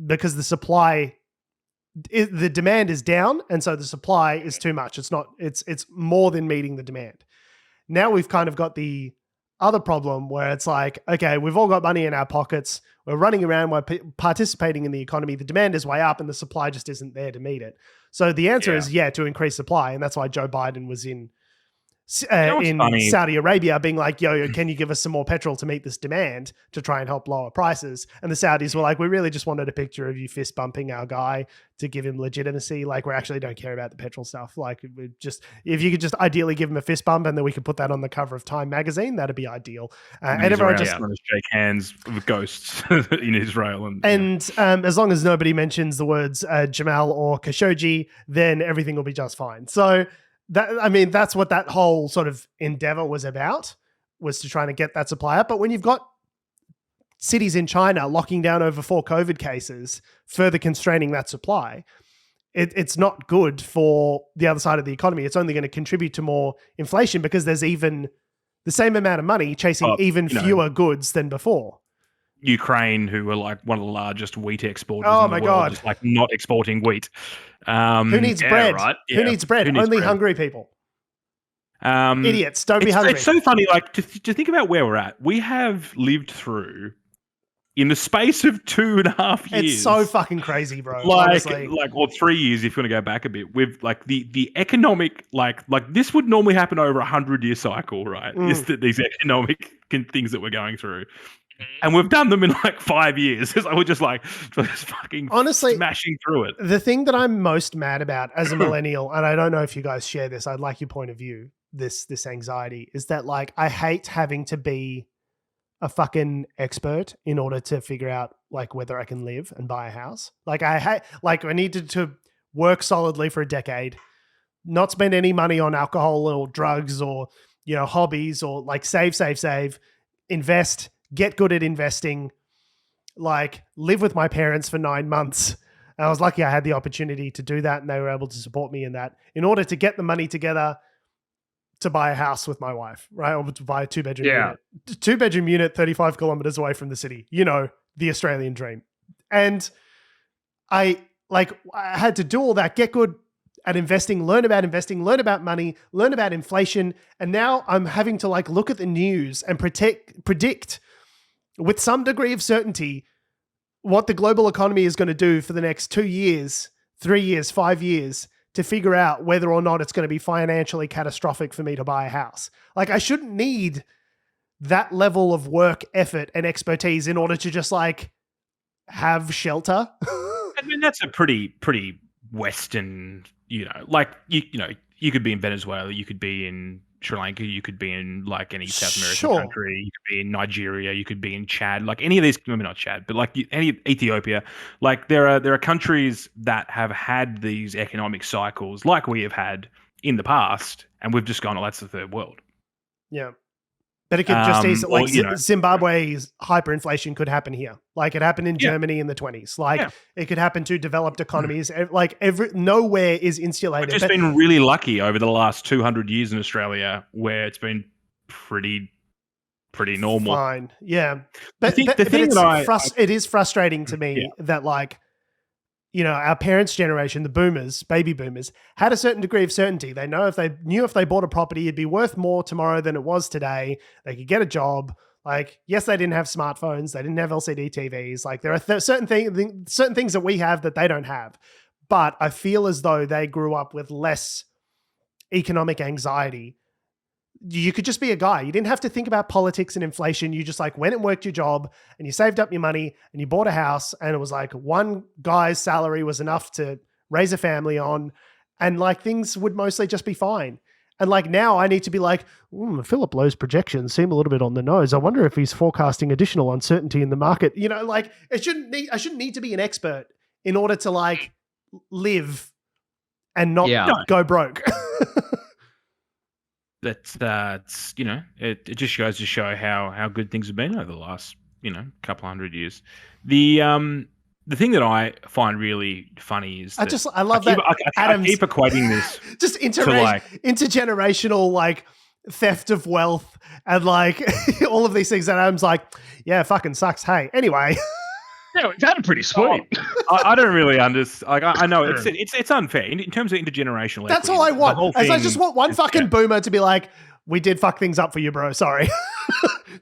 because the demand is down, and so the supply is too much. It's more than meeting the demand. Now we've kind of got the other problem where it's like, okay, we've all got money in our pockets. We're running around, we're participating in the economy. The demand is way up and the supply just isn't there to meet it. So the answer is to increase supply. And that's why Joe Biden was in Saudi Arabia being like, yo, can you give us some more petrol to meet this demand to try and help lower prices? And the Saudis were like, we really just wanted a picture of you fist bumping our guy to give him legitimacy. Like, we actually don't care about the petrol stuff. Like, if you could just ideally give him a fist bump and then we could put that on the cover of Time magazine, that'd be ideal. And everyone just want to shake hands with ghosts in Israel. And as long as nobody mentions the words Jamal or Khashoggi, then everything will be just fine. So that's what that whole sort of endeavor was about, was to try to get that supply up. But when you've got cities in China locking down over 4 COVID cases, further constraining that supply, it's not good for the other side of the economy. It's only going to contribute to more inflation because there's even the same amount of money chasing fewer goods than before. Ukraine, who are like one of the largest wheat exporters in the world, God. Just like not exporting wheat. Who needs bread? Right? Yeah. Who needs bread? Only bread? Hungry people. Idiots. Don't be hungry. It's so funny, like to think about where we're at. We have lived through, in the space of 2.5 years. It's so fucking crazy, bro. Or 3 years if you want to go back a bit. With like the economic, like this would normally happen over 100-year cycle, right? Is that these economic things that we're going through. And we've done them in like 5 years. We're just fucking honestly smashing through it. The thing that I'm most mad about as a millennial, and I don't know if you guys share this, I'd like your point of view, this anxiety, is that like I hate having to be a fucking expert in order to figure out like whether I can live and buy a house. Like I needed to work solidly for a decade, not spend any money on alcohol or drugs or, hobbies, or like save, invest, get good at investing, like live with my parents for 9 months. And I was lucky I had the opportunity to do that, and they were able to support me in that in order to get the money together to buy a house with my wife, right? Or to buy a 2-bedroom unit. 2-bedroom unit, 35 kilometers away from the city, the Australian dream. And I had to do all that, get good at investing, learn about money, learn about inflation. And now I'm having to like look at the news and predict with some degree of certainty what the global economy is going to do for the next 2 years, 3 years, 5 years, to figure out whether or not it's going to be financially catastrophic for me to buy a house. Like, I shouldn't need that level of work, effort, and expertise in order to just like have shelter. I mean, that's a pretty Western, you could be in Venezuela, you could be in Sri Lanka, you could be in like any South American country, you could be in Nigeria, you could be in Chad, like any of these, maybe not Chad, but like any Ethiopia. Like there are countries that have had these economic cycles like we have had in the past, and we've just gone, oh, that's the third world. Yeah. But it could just easily, like Zimbabwe's hyperinflation could happen here. Like it happened in Germany in the 1920s. Like it could happen to developed economies. Like nowhere is insulated. We've just been really lucky over the last 200 years in Australia, where it's been pretty normal. Fine, yeah. But it is frustrating to me that like, our parents' generation, the boomers, baby boomers, had a certain degree of certainty. They know if they bought a property, it'd be worth more tomorrow than it was today. They could get a job. Like, yes, they didn't have smartphones. They didn't have LCD TVs. Like, there are certain things that we have that they don't have. But I feel as though they grew up with less economic anxiety. You could just be a guy. You didn't have to think about politics and inflation. You just like went and worked your job and you saved up your money and you bought a house, and it was like one guy's salary was enough to raise a family on, and like things would mostly just be fine. And like now I need to be like, Philip Lowe's projections seem a little bit on the nose. I wonder if he's forecasting additional uncertainty in the market. Like I shouldn't need to be an expert in order to like live and not go broke. That's it just goes to show how good things have been over the last couple 100 years. The thing that I find really funny is I love that I keep equating this just intergenerational like theft of wealth, and like all of these things. And Adam's like, yeah, fucking sucks. Hey, anyway. Yeah, we've had it pretty sweet. I don't really understand. Like, I know it's unfair in terms of intergenerational. That's equity, all I the want. whole As I thing just want one is- fucking boomer to be like, we did fuck things up for you, bro. Sorry.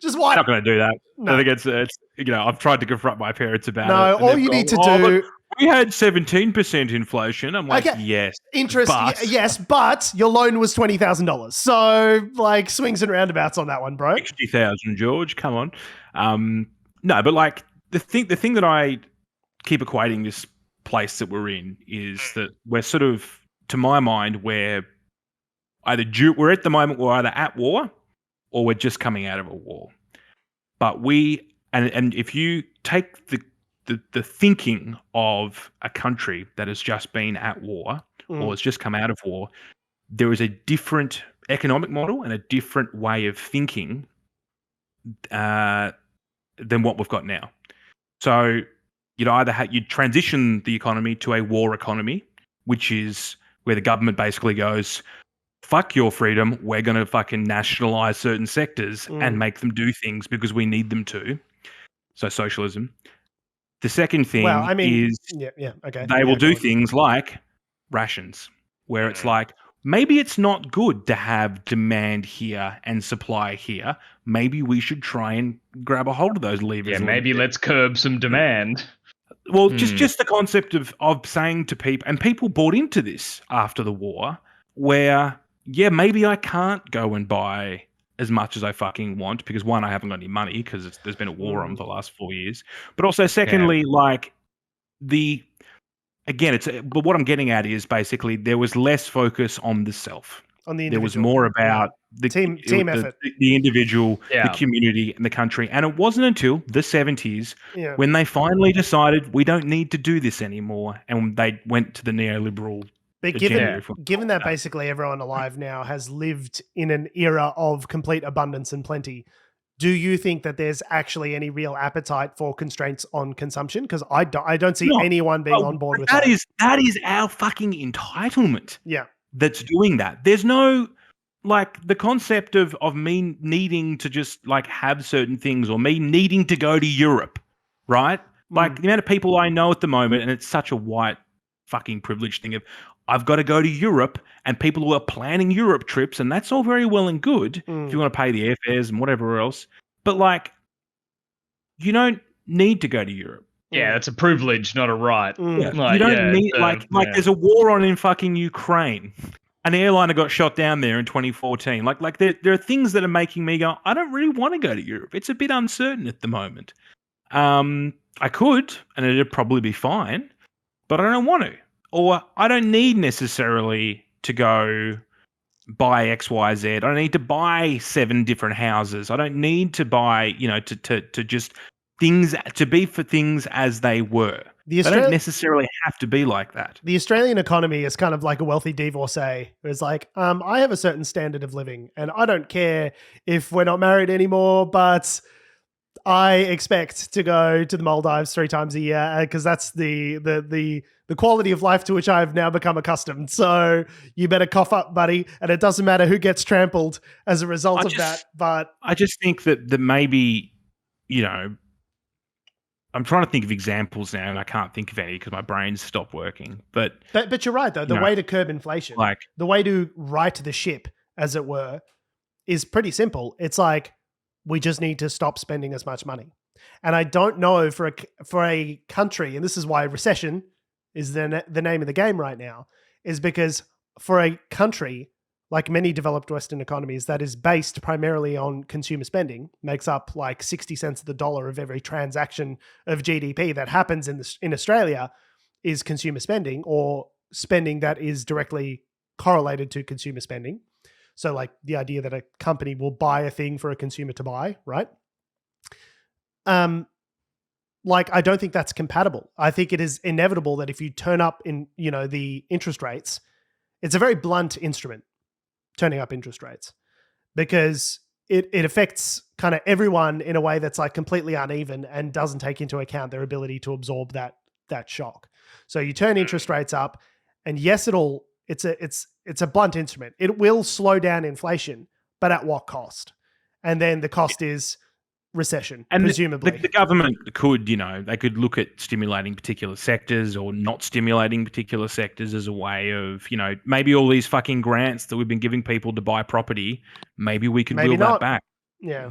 Just I'm one. not going to do that. No. I think it's I've tried to confront my parents about it. No, and all they've you gone, need to "Oh, do, but we had 17% inflation. I'm like, Okay. yes. interest, but- yes, but your loan was $20,000. So, like, swings and roundabouts on that one, bro. 60,000, George. Come on. No, but like the thing that I keep equating this place that we're in is that we're sort of, to my mind, we're we're at the moment we're either at war or we're just coming out of a war. But and if you take the thinking of a country that has just been at war or has just come out of war, there is a different economic model and a different way of thinking than what we've got now. So you'd either you'd transition the economy to a war economy, which is where the government basically goes, fuck your freedom, we're going to fucking nationalize certain sectors and make them do things because we need them to. So socialism. The second thing Well, I mean, is yeah, okay. they Yeah, will do go on. things like rations, where it's like, maybe it's not good to have demand here and supply here. Maybe we should try and grab a hold of those levers. Yeah, a little maybe bit. let's curb some demand. Well, just the concept of saying to people, and people bought into this after the war, where, yeah, maybe I can't go and buy as much as I fucking want because, one, I haven't got any money because there's been a war on for the last 4 years. But also, secondly, like but what I'm getting at is basically there was less focus on the self. On the There was individual. more about the Team effort. the individual, Yeah. the community, and the country. And it wasn't until the 70s Yeah. when they finally decided we don't need to do this anymore, and they went to the neoliberal. But agenda. given that basically everyone alive now has lived in an era of complete abundance and plenty, do you think that there's actually any real appetite for constraints on consumption? Because I don't see No. anyone being Oh, on board with that that. that is our fucking entitlement. Yeah. That's doing that. There's no, like, the concept of me needing to just like have certain things or me needing to go to Europe, right? Like the amount of people I know at the moment, and it's such a white fucking privileged thing of I've got to go to Europe, and people who are planning Europe trips, and that's all very well and good if you want to pay the airfares and whatever else. But like, you don't need to go to Europe. Yeah, it's a privilege, not a right. Yeah. Like, You don't yeah, need like yeah. there's a war on in fucking Ukraine. An airliner got shot down there in 2014. Like there are things that are making me go, I don't really want to go to Europe. It's a bit uncertain at the moment. I could, and it'd probably be fine, but I don't want to. Or I don't need necessarily to go buy X, Y, Z. I don't need to buy 7 different houses. I don't need to buy, to just things to be for things as they were. They don't necessarily have to be like that. The Australian economy is kind of like a wealthy divorcee. It's like, I have a certain standard of living, and I don't care if we're not married anymore, but I expect to go to the Maldives 3 times a year because that's the quality of life to which I've now become accustomed. So you better cough up, buddy. And it doesn't matter who gets trampled as a result of that. But I just think that maybe, I'm trying to think of examples now, and I can't think of any because my brain's stopped working. But you're right, though. The way to curb inflation, the way to right the ship, as it were, is pretty simple. It's like, we just need to stop spending as much money. And I don't know for a country, and this is why recession is the name of the game right now, is because for a country like many developed Western economies that is based primarily on consumer spending, makes up like 60 cents of the dollar of every transaction of GDP that happens in Australia is consumer spending, or spending that is directly correlated to consumer spending. So like the idea that a company will buy a thing for a consumer to buy, right? Like, I don't think that's compatible. I think it is inevitable that if you turn up in, the interest rates, it's a very blunt instrument, turning up interest rates, because it affects kind of everyone in a way that's like completely uneven and doesn't take into account their ability to absorb that shock. So you turn interest rates up, and yes, it's a blunt instrument. It will slow down inflation, but at what cost? And then the cost is recession, And presumably. the government could, they could look at stimulating particular sectors or not stimulating particular sectors as a way of, maybe all these fucking grants that we've been giving people to buy property, maybe we could Maybe wheel not. that back. Yeah.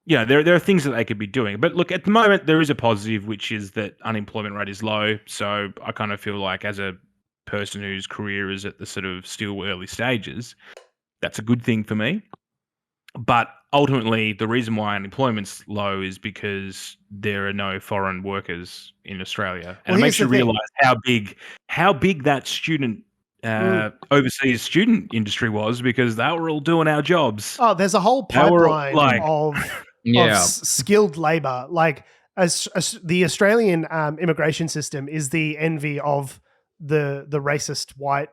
There are things that they could be doing. But look, at the moment, there is a positive, which is that unemployment rate is low. So I kind of feel like as a person whose career is at the sort of still early stages, that's a good thing for me. But ultimately, the reason why unemployment's low is because there are no foreign workers in Australia, and it makes you realise how big that student overseas student industry was, because they were all doing our jobs. Oh, there's a whole pipeline of skilled labor. Like as the Australian immigration system is the envy of the racist white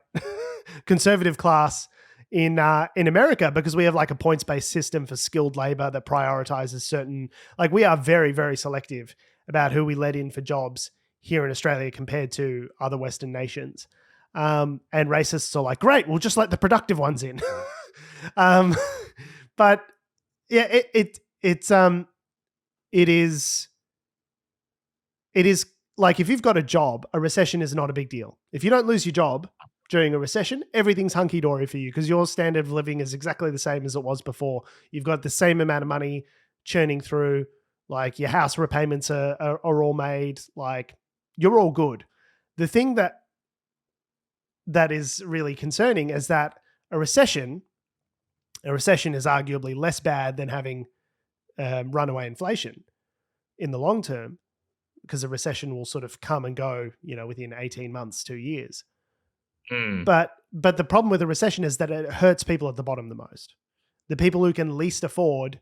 conservative class in America, because we have like a points-based system for skilled labor that prioritizes certain, like we are very, very selective about who we let in for jobs here in Australia compared to other Western nations. And racists are like, great, we'll just let the productive ones in. But yeah, it is like, if you've got a job, a recession is not a big deal. If you don't lose your job during a recession, everything's hunky-dory for you because your standard of living is exactly the same as it was before. You've got the same amount of money churning through, like your house repayments are all made, like you're all good. The thing that is really concerning is that a recession is arguably less bad than having runaway inflation in the long term, because a recession will sort of come and go, within 18 months, 2 years. But the problem with a recession is that it hurts people at the bottom the most. The people who can least afford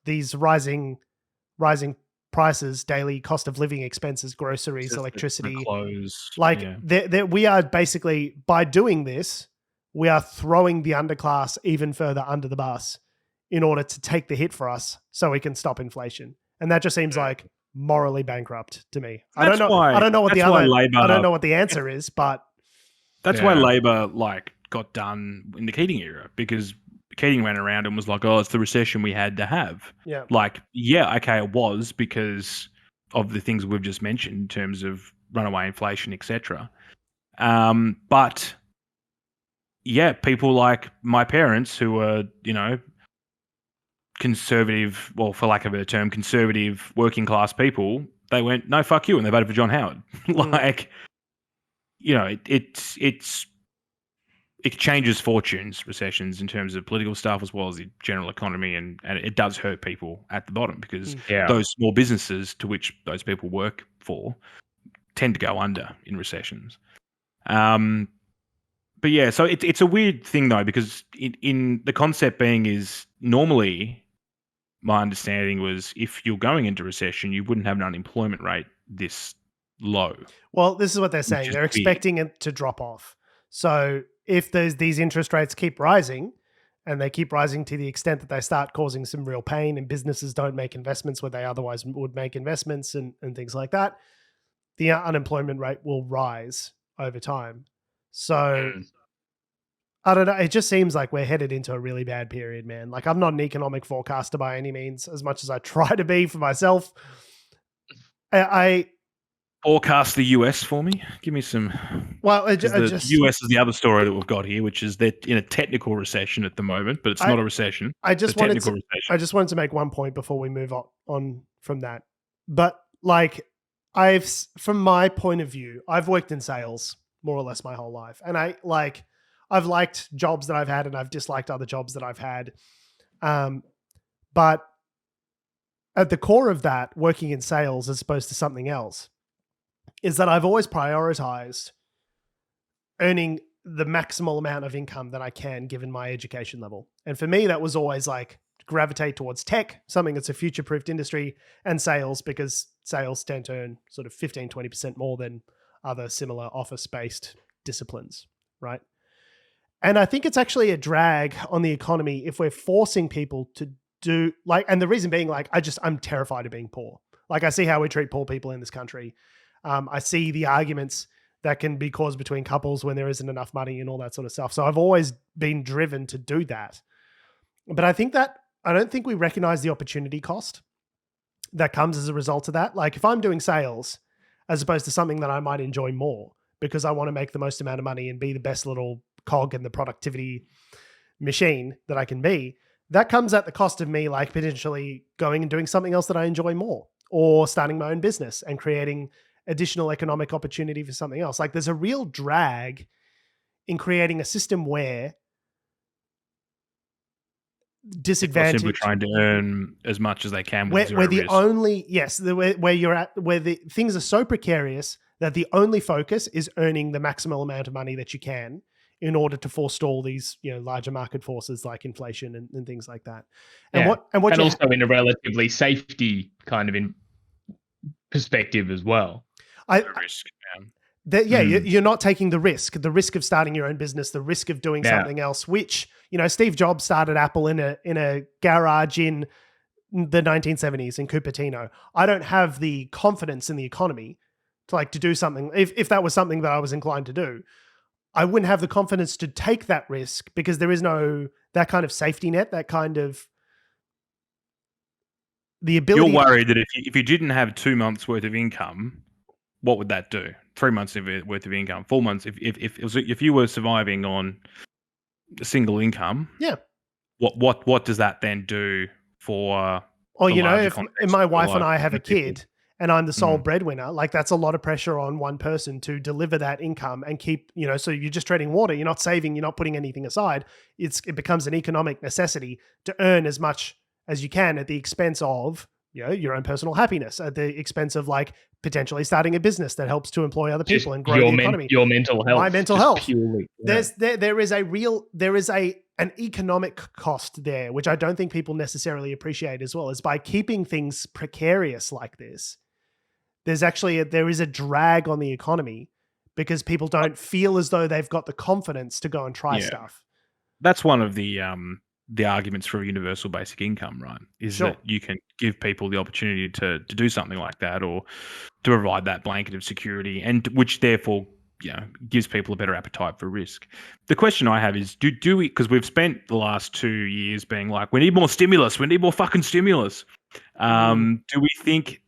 these rising prices, daily cost of living expenses, groceries, electricity, the clothes. Like we are basically, by doing this, we are throwing the underclass even further under the bus in order to take the hit for us so we can stop inflation. And that just seems like morally bankrupt to me. I don't know what the answer is, but that's why Labor got done in the Keating era, because Keating ran around and was like, oh, it's the recession we had to have. Yeah. It was because of the things we've just mentioned in terms of runaway inflation, etc. But people like my parents who are, conservative, well, for lack of a term, conservative working class people, they went, no, fuck you, and they voted for John Howard. It changes fortunes, recessions, in terms of political stuff as well as the general economy, and it does hurt people at the bottom, because those small businesses to which those people work for tend to go under in recessions. But yeah, so it's a weird thing though, because in the concept being is, normally my understanding was if you're going into recession, you wouldn't have an unemployment rate this low. Well, this is what they're saying. They're expecting it to drop off. So if these interest rates keep rising, and they keep rising to the extent that they start causing some real pain and businesses don't make investments where they otherwise would make investments and things like that, the unemployment rate will rise over time. So I don't know. It just seems like we're headed into a really bad period, man. Like, I'm not an economic forecaster by any means, as much as I try to be for myself. I forecast the US for me. Give me some. Well, the US is the other story that we've got here, which is that in a technical recession at the moment, but it's not a recession. I just wanted to make one point before we move on from that. But from my point of view, I've worked in sales more or less my whole life, and I've liked jobs that I've had, and I've disliked other jobs that I've had. But at the core of that, working in sales as opposed to something else, is that I've always prioritized earning the maximal amount of income that I can given my education level. And for me, that was always gravitate towards tech, something that's a future-proofed industry, and sales, because sales tend to earn sort of 15, 20% more than other similar office-based disciplines, right? And I think it's actually a drag on the economy if we're forcing people to do and the reason being I'm terrified of being poor. I see how we treat poor people in this country. I see the arguments that can be caused between couples when there isn't enough money and all that sort of stuff. So I've always been driven to do that. But I don't think we recognize the opportunity cost that comes as a result of that. Like if I'm doing sales as opposed to something that I might enjoy more because I want to make the most amount of money and be the best little cog in the productivity machine that I can be, that comes at the cost of me like potentially going and doing something else that I enjoy more, or starting my own business and creating additional economic opportunity for something else. Like there's a real drag in creating a system where disadvantage, simply trying to earn as much as they can with where the risk. only where you're at, where the things are so precarious that the only focus is earning the maximal amount of money that you can in order to forestall these, larger market forces like inflation and things like that. And also in a relatively safety kind of in perspective as well. Risk, you're not taking the risk of starting your own business, the risk of doing something else, which, Steve Jobs started Apple in a garage in the 1970s in Cupertino. I don't have the confidence in the economy to do something. If that was something that I was inclined to do, I wouldn't have the confidence to take that risk because there is no that kind of safety net, that kind of the ability. You're worried that if you didn't have 2 months worth of income, what would that do? 3 months worth of income, 4 months. If you were surviving on a single income, what does that then do for? If my wife and I have a kid and I'm the sole breadwinner, like that's a lot of pressure on one person to deliver that income and keep, so you're just treading water. You're not saving, you're not putting anything aside. It becomes an economic necessity to earn as much as you can at the expense of, your own personal happiness, at the expense of like potentially starting a business that helps to employ other people and grow the economy. Your mental health. My mental health. Purely, there is an economic cost there, which I don't think people necessarily appreciate as well, is by keeping things precarious like this. There is a drag on the economy because people don't feel as though they've got the confidence to go and try stuff. That's one of the arguments for a universal basic income, right? Is that you can give people the opportunity to do something like that, or to provide that blanket of security, and which therefore gives people a better appetite for risk. The question I have is, do we, because we've spent the last 2 years being like, we need more stimulus, we need more fucking stimulus. Do we think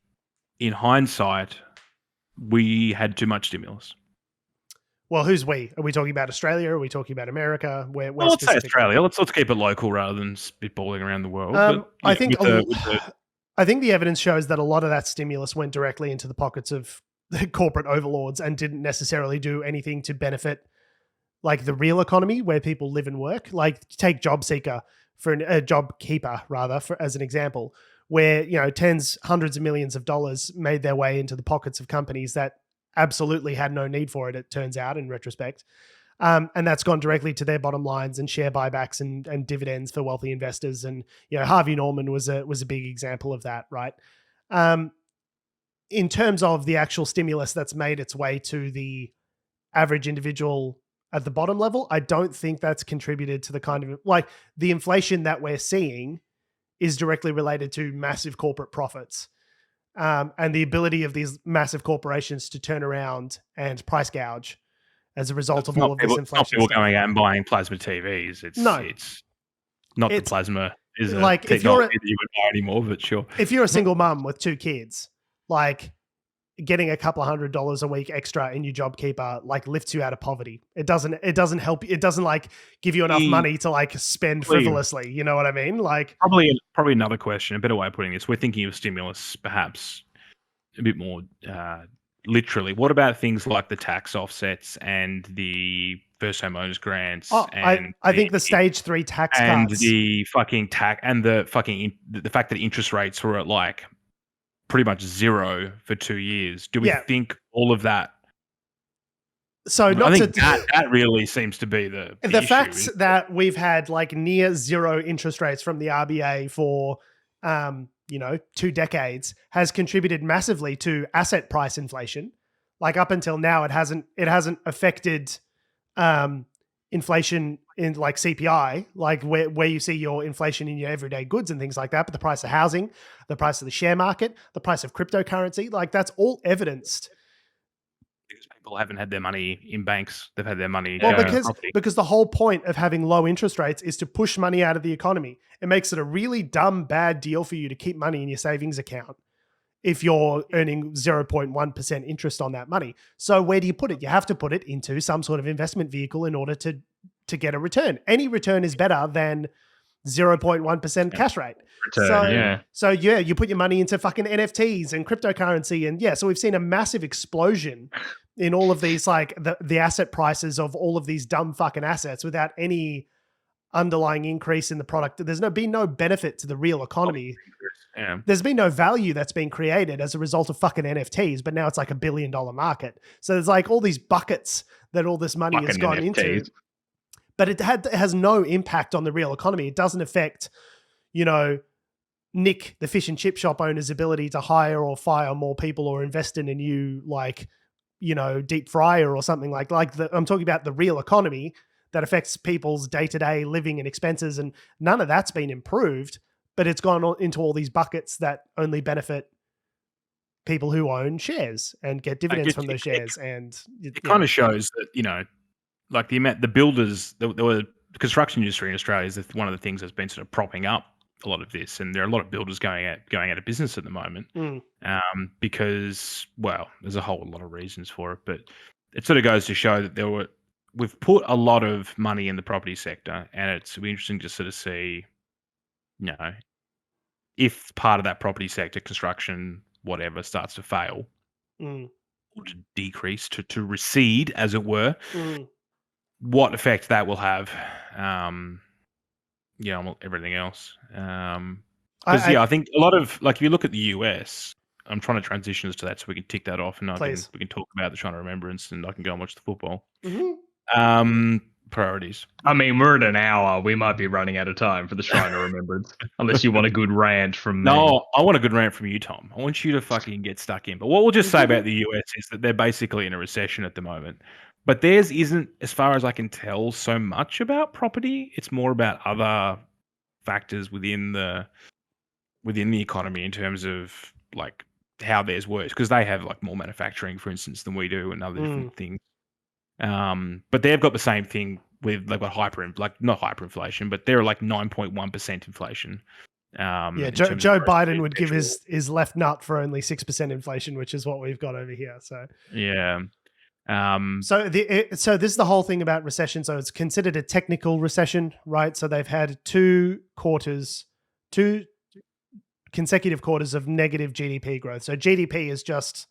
in hindsight we had too much stimulus? Well, who's we? Are we talking about Australia? Are we talking about America? Where let's say Australia. Let's keep it local rather than spitballing around the world. I think the evidence shows that a lot of that stimulus went directly into the pockets of the corporate overlords and didn't necessarily do anything to benefit like the real economy where people live and work. Like take JobKeeper as an example, where hundreds of millions of dollars made their way into the pockets of companies that absolutely had no need for it, it turns out, in retrospect. And that's gone directly to their bottom lines and share buybacks and dividends for wealthy investors. And, Harvey Norman was a big example of that, right? In terms of the actual stimulus that's made its way to the average individual at the bottom level, I don't think that's contributed to the kind of, like, the inflation that we're seeing is directly related to massive corporate profits. And the ability of these massive corporations to turn around and price gouge as a result of all of this inflation. It's not people going out and buying plasma TVs. It's not the plasma is like technology that you would buy anymore, but sure. If you're a single mum with 2 kids, like getting a couple of $100 a week extra in your JobKeeper like lifts you out of poverty. It doesn't help. It doesn't like give you enough money to like spend frivolously. You know what I mean? Like probably another question, a better way of putting this. We're thinking of stimulus perhaps a bit more literally. What about things like the tax offsets and the first homeowners grants? I think the stage 3 tax and cuts. The fucking tax and the fact that interest rates were at like pretty much zero for 2 years. Do we think all of that? So I think that really seems to be the fact that we've had like near zero interest rates from the RBA for 2 decades has contributed massively to asset price inflation. Like up until now, it hasn't affected inflation in like CPI, like where you see your inflation in your everyday goods and things like that. But the price of housing, the price of the share market, the price of cryptocurrency, like that's all evidenced. people haven't had their money in banks; they've had their money. Well, going to because property. because the whole point of having low interest rates is to push money out of the economy. It makes it a really dumb, bad deal for you to keep money in your savings account if you're earning 0.1% interest on that money. So where do you put it? You have to put it into some sort of investment vehicle in order to get a return. Any return is better than 0.1% cash rate. So you put your money into fucking NFTs and cryptocurrency, and so we've seen a massive explosion in all of these, like the asset prices of all of these dumb fucking assets without any underlying increase in the product. There's been no benefit to the real economy. Yeah. There's been no value that's been created as a result of fucking NFTs, but now it's like $1 billion market. So there's like all these buckets that all this money has Fucking gone NFTs. into, but it has no impact on the real economy. It doesn't affect, Nick, the fish and chip shop owner's ability to hire or fire more people or invest in a new, deep fryer or something I'm talking about the real economy that affects people's day-to-day living and expenses, and none of that's been improved, but it's gone into all these buckets that only benefit people who own shares and get dividends from those shares. And it kind of shows that, like the builders, the construction industry in Australia is one of the things that's been sort of propping up a lot of this, and there are a lot of builders going out of business at the moment because, well, there's a whole lot of reasons for it, but it sort of goes to show that we've put a lot of money in the property sector, and it'll be interesting to sort of see, if part of that property sector, construction, whatever, starts to fail or to decrease, to recede, as it were, what effect that will have, on everything else. I think a lot of, like, if you look at the US, I'm trying to transition us to that so we can tick that off, and we can talk about the China Remembrance, and I can go and watch the football. Priorities. I mean, we're at an hour. We might be running out of time for the Shrine of Remembrance, unless you want a good rant from me. No, I want a good rant from you, Tom. I want you to fucking get stuck in. But what we'll just say about the US is that they're basically in a recession at the moment. But theirs isn't, as far as I can tell, so much about property. It's more about other factors within the economy in terms of, like, how theirs works, because they have, like, more manufacturing, for instance, than we do, and other different things. But they've got the same thing they've got not hyperinflation, but they're like 9.1% inflation. Joe Biden would give his left nut for only 6% inflation, which is what we've got over here. So yeah. So this is the whole thing about recession. So it's considered a technical recession, right? So they've had two consecutive quarters of negative GDP growth. So GDP is just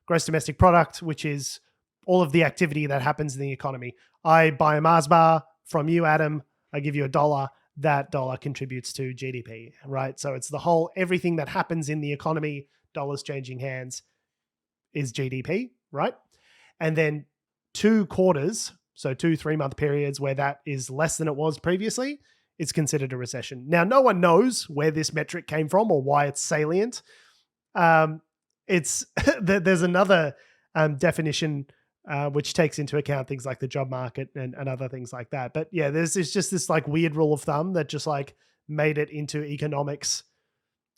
gross domestic product, which is all of the activity that happens in the economy. I buy a Mars bar from you, Adam. I give you $1. That dollar contributes to GDP, right? So it's everything that happens in the economy, dollars changing hands, is GDP, right? And then 2 quarters, so 2 3-month periods where that is less than it was previously, it's considered a recession. Now, no one knows where this metric came from or why it's salient. There's another definition which takes into account things like the job market and other things like that. But yeah, there's just this like weird rule of thumb that just like made it into economics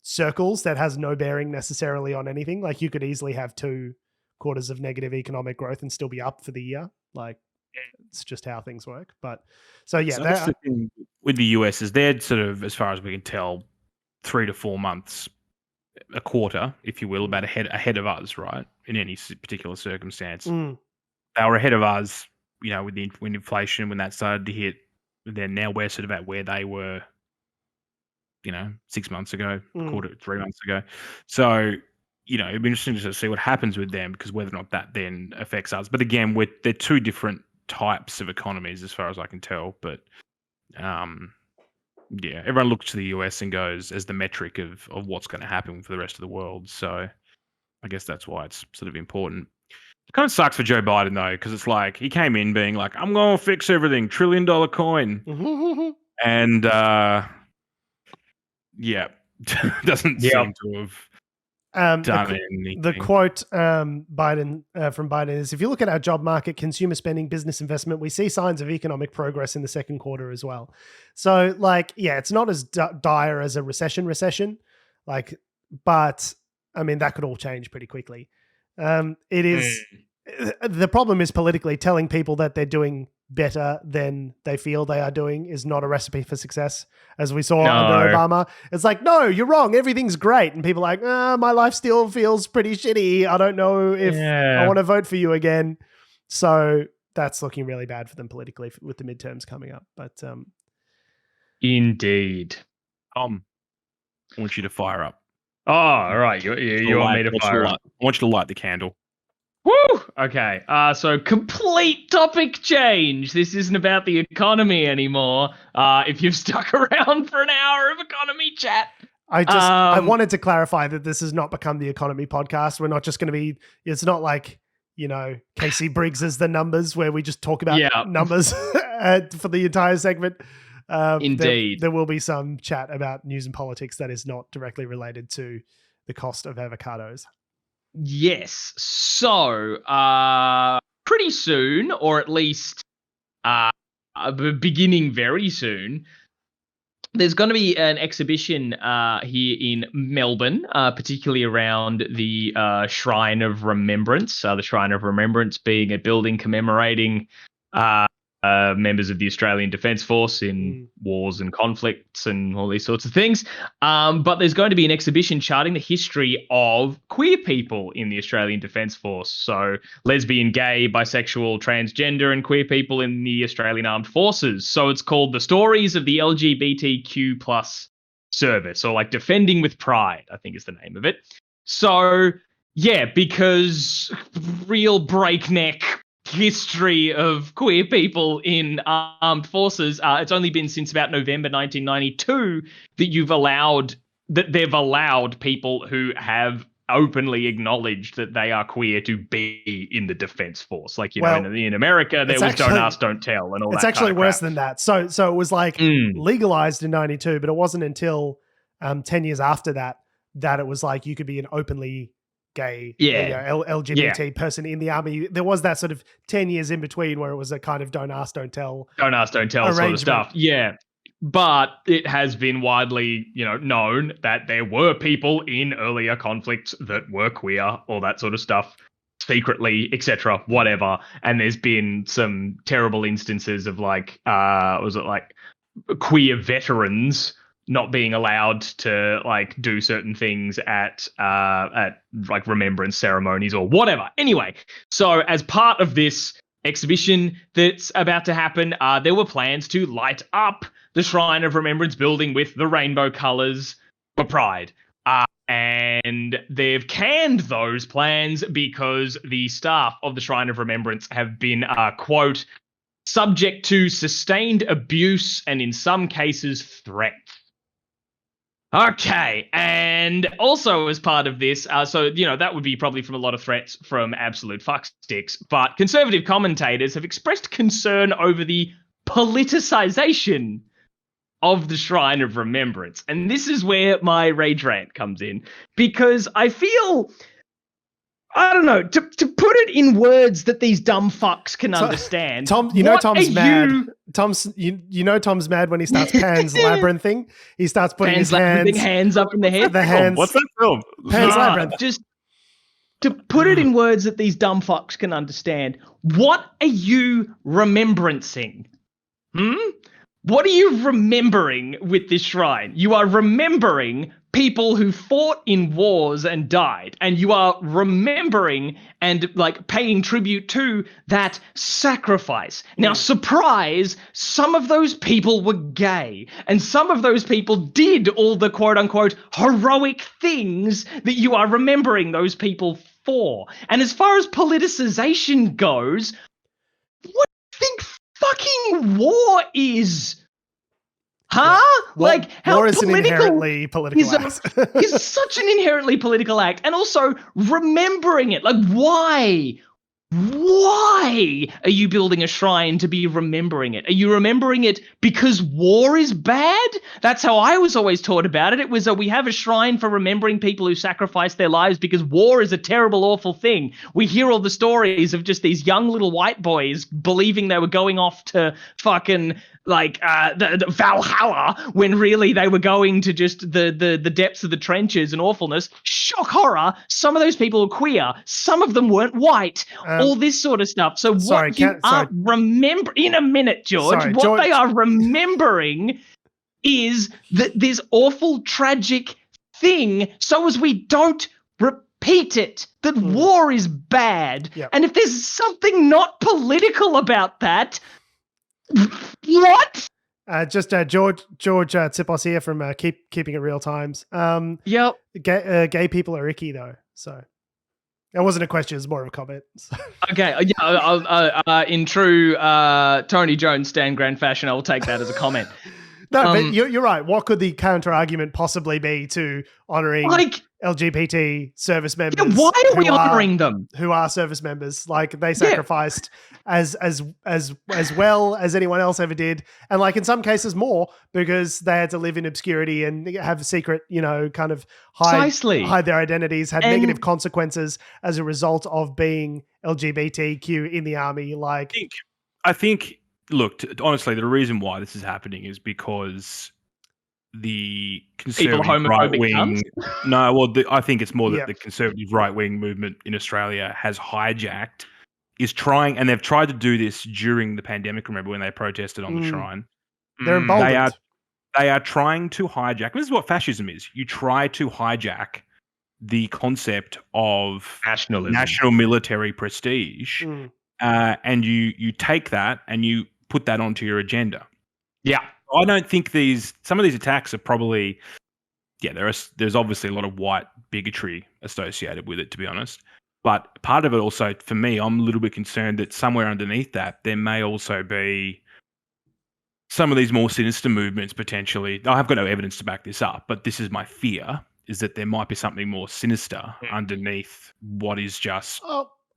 circles that has no bearing necessarily on anything. Like you could easily have 2 quarters of negative economic growth and still be up for the year. Like it's just how things work. But so yeah, so that's the thing with the US is they're sort of, as far as we can tell, 3 to 4 months, a quarter, if you will, about ahead of us, right? In any particular circumstance. They were ahead of us, when inflation, when that started to hit. Then now we're sort of at where they were, 6 months ago, 3 months ago. So, it'd be interesting to see what happens with them, because whether or not that then affects us. But again, they're 2 different types of economies as far as I can tell. But everyone looks to the US and goes as the metric of what's going to happen for the rest of the world. So I guess that's why it's sort of important. It kind of sucks for Joe Biden, though, because it's like he came in being like, I'm going to fix everything, $1 trillion coin. And, doesn't seem to have done anything. The quote from Biden is, if you look at our job market, consumer spending, business investment, we see signs of economic progress in the second quarter as well. So, it's not as dire as a recession, but, I mean, that could all change pretty quickly. It is the problem is politically telling people that they're doing better than they feel they are doing is not a recipe for success, as we saw under Obama. It's like, no, you're wrong. Everything's great. And people are like, my life still feels pretty shitty. I don't know if I want to vote for you again. So that's looking really bad for them politically with the midterms coming up. But indeed. I want you to fire up. Oh, all right. You want me to fire up? I want you to light the candle. Woo! Okay. So complete topic change. This isn't about the economy anymore. If you've stuck around for an hour of economy chat. I wanted to clarify that this has not become the economy podcast. We're not just going to be, it's not like, Casey Briggs is the numbers where we just talk about numbers for the entire segment. Indeed. There will be some chat about news and politics that is not directly related to the cost of avocados. Yes. So, pretty soon, or at least beginning very soon, there's going to be an exhibition here in Melbourne, particularly around the Shrine of Remembrance. The Shrine of Remembrance being a building commemorating members of the Australian Defence Force in wars and conflicts and all these sorts of things. But there's going to be an exhibition charting the history of queer people in the Australian Defence Force. So lesbian, gay, bisexual, transgender and queer people in the Australian Armed Forces. So it's called The Stories of the LGBTQ plus Service, or like Defending with Pride, I think is the name of it. So yeah, because real breakneck history of queer people in armed forces. It's only been since about November 1992 that they've allowed people who have openly acknowledged that they are queer to be in the Defense Force. Like, in America, there was Don't Ask, Don't Tell and all that. It's actually worse than that. So it was like legalized in 92, but it wasn't until 10 years after that it was like you could be an openly gay, LGBT person in the army. There was that sort of 10 years in between where it was a kind of don't ask, don't tell sort of stuff. Yeah. But it has been widely, known that there were people in earlier conflicts that were queer, all that sort of stuff, secretly, etc., whatever. And there's been some terrible instances of queer veterans not being allowed to do certain things at remembrance ceremonies or whatever. Anyway, so as part of this exhibition that's about to happen, there were plans to light up the Shrine of Remembrance building with the rainbow colors for Pride. And they've canned those plans because the staff of the Shrine of Remembrance have been, quote, subject to sustained abuse and in some cases threats. Okay, and also as part of this, that would be probably from a lot of threats from absolute fucksticks, but conservative commentators have expressed concern over the politicization of the Shrine of Remembrance. And this is where my rage rant comes in, because I feel, I don't know, to put it in words that these dumb fucks can understand. Tom's mad. Tom's mad when he starts Pan's Labyrinthing. He starts putting Pan's his hands up in the head. The hands. What's that film? Pan's Labyrinth. Just to put it in words that these dumb fucks can understand. What are you remembrancing? What are you remembering with this shrine? You are remembering people who fought in wars and died, and you are remembering and paying tribute to that sacrifice. Now, surprise, some of those people were gay, and some of those people did all the quote-unquote heroic things that you are remembering those people for. And as far as politicization goes, what do you think fucking war is? Huh? Well, how war is an political inherently political act. is such an inherently political act. And also remembering it. Why? Why are you building a shrine to be remembering it? Are you remembering it because war is bad? That's how I was always taught about it. It was we have a shrine for remembering people who sacrificed their lives because war is a terrible, awful thing. We hear all the stories of just these young little white boys believing they were going off to fucking the Valhalla, when really they were going to just the depths of the trenches and awfulness. Shock horror. Some of those people were queer. Some of them weren't white. All this sort of stuff. So what you are remember in a minute, George. They are remembering is that this awful, tragic thing, so as we don't repeat it, that war is bad. Yep. And if there's something not political about that, what? Just George Tsipos here from Keeping It Real Times. Yep. Gay people are icky though, so that wasn't a question; it's more of a comment. So. Okay, in true Tony Jones Stan Grant fashion, I will take that as a comment. No, but you're right. What could the counter argument possibly be to honouring LGBT service members? Yeah, why are we honouring them? Who are service members? Like they sacrificed as well as anyone else ever did, and like in some cases more because they had to live in obscurity and have a secret, kind of hide their identities, had negative consequences as a result of being LGBTQ in the army. Like I think. Look, honestly, the reason why this is happening is because the conservative right wing. No, well, I think it's more that the conservative right wing movement in Australia has hijacked, is trying, and they've tried to do this during the pandemic. Remember when they protested on the Shrine? They're emboldened. They are trying to hijack. This is what fascism is. You try to hijack the concept of national military prestige, and you take that and you put that onto your agenda. Yeah. I don't think some of these attacks are probably, there's obviously a lot of white bigotry associated with it, to be honest. But part of it also, for me, I'm a little bit concerned that somewhere underneath that, there may also be some of these more sinister movements potentially. I've got no evidence to back this up, but this is my fear, is that there might be something more sinister underneath what is just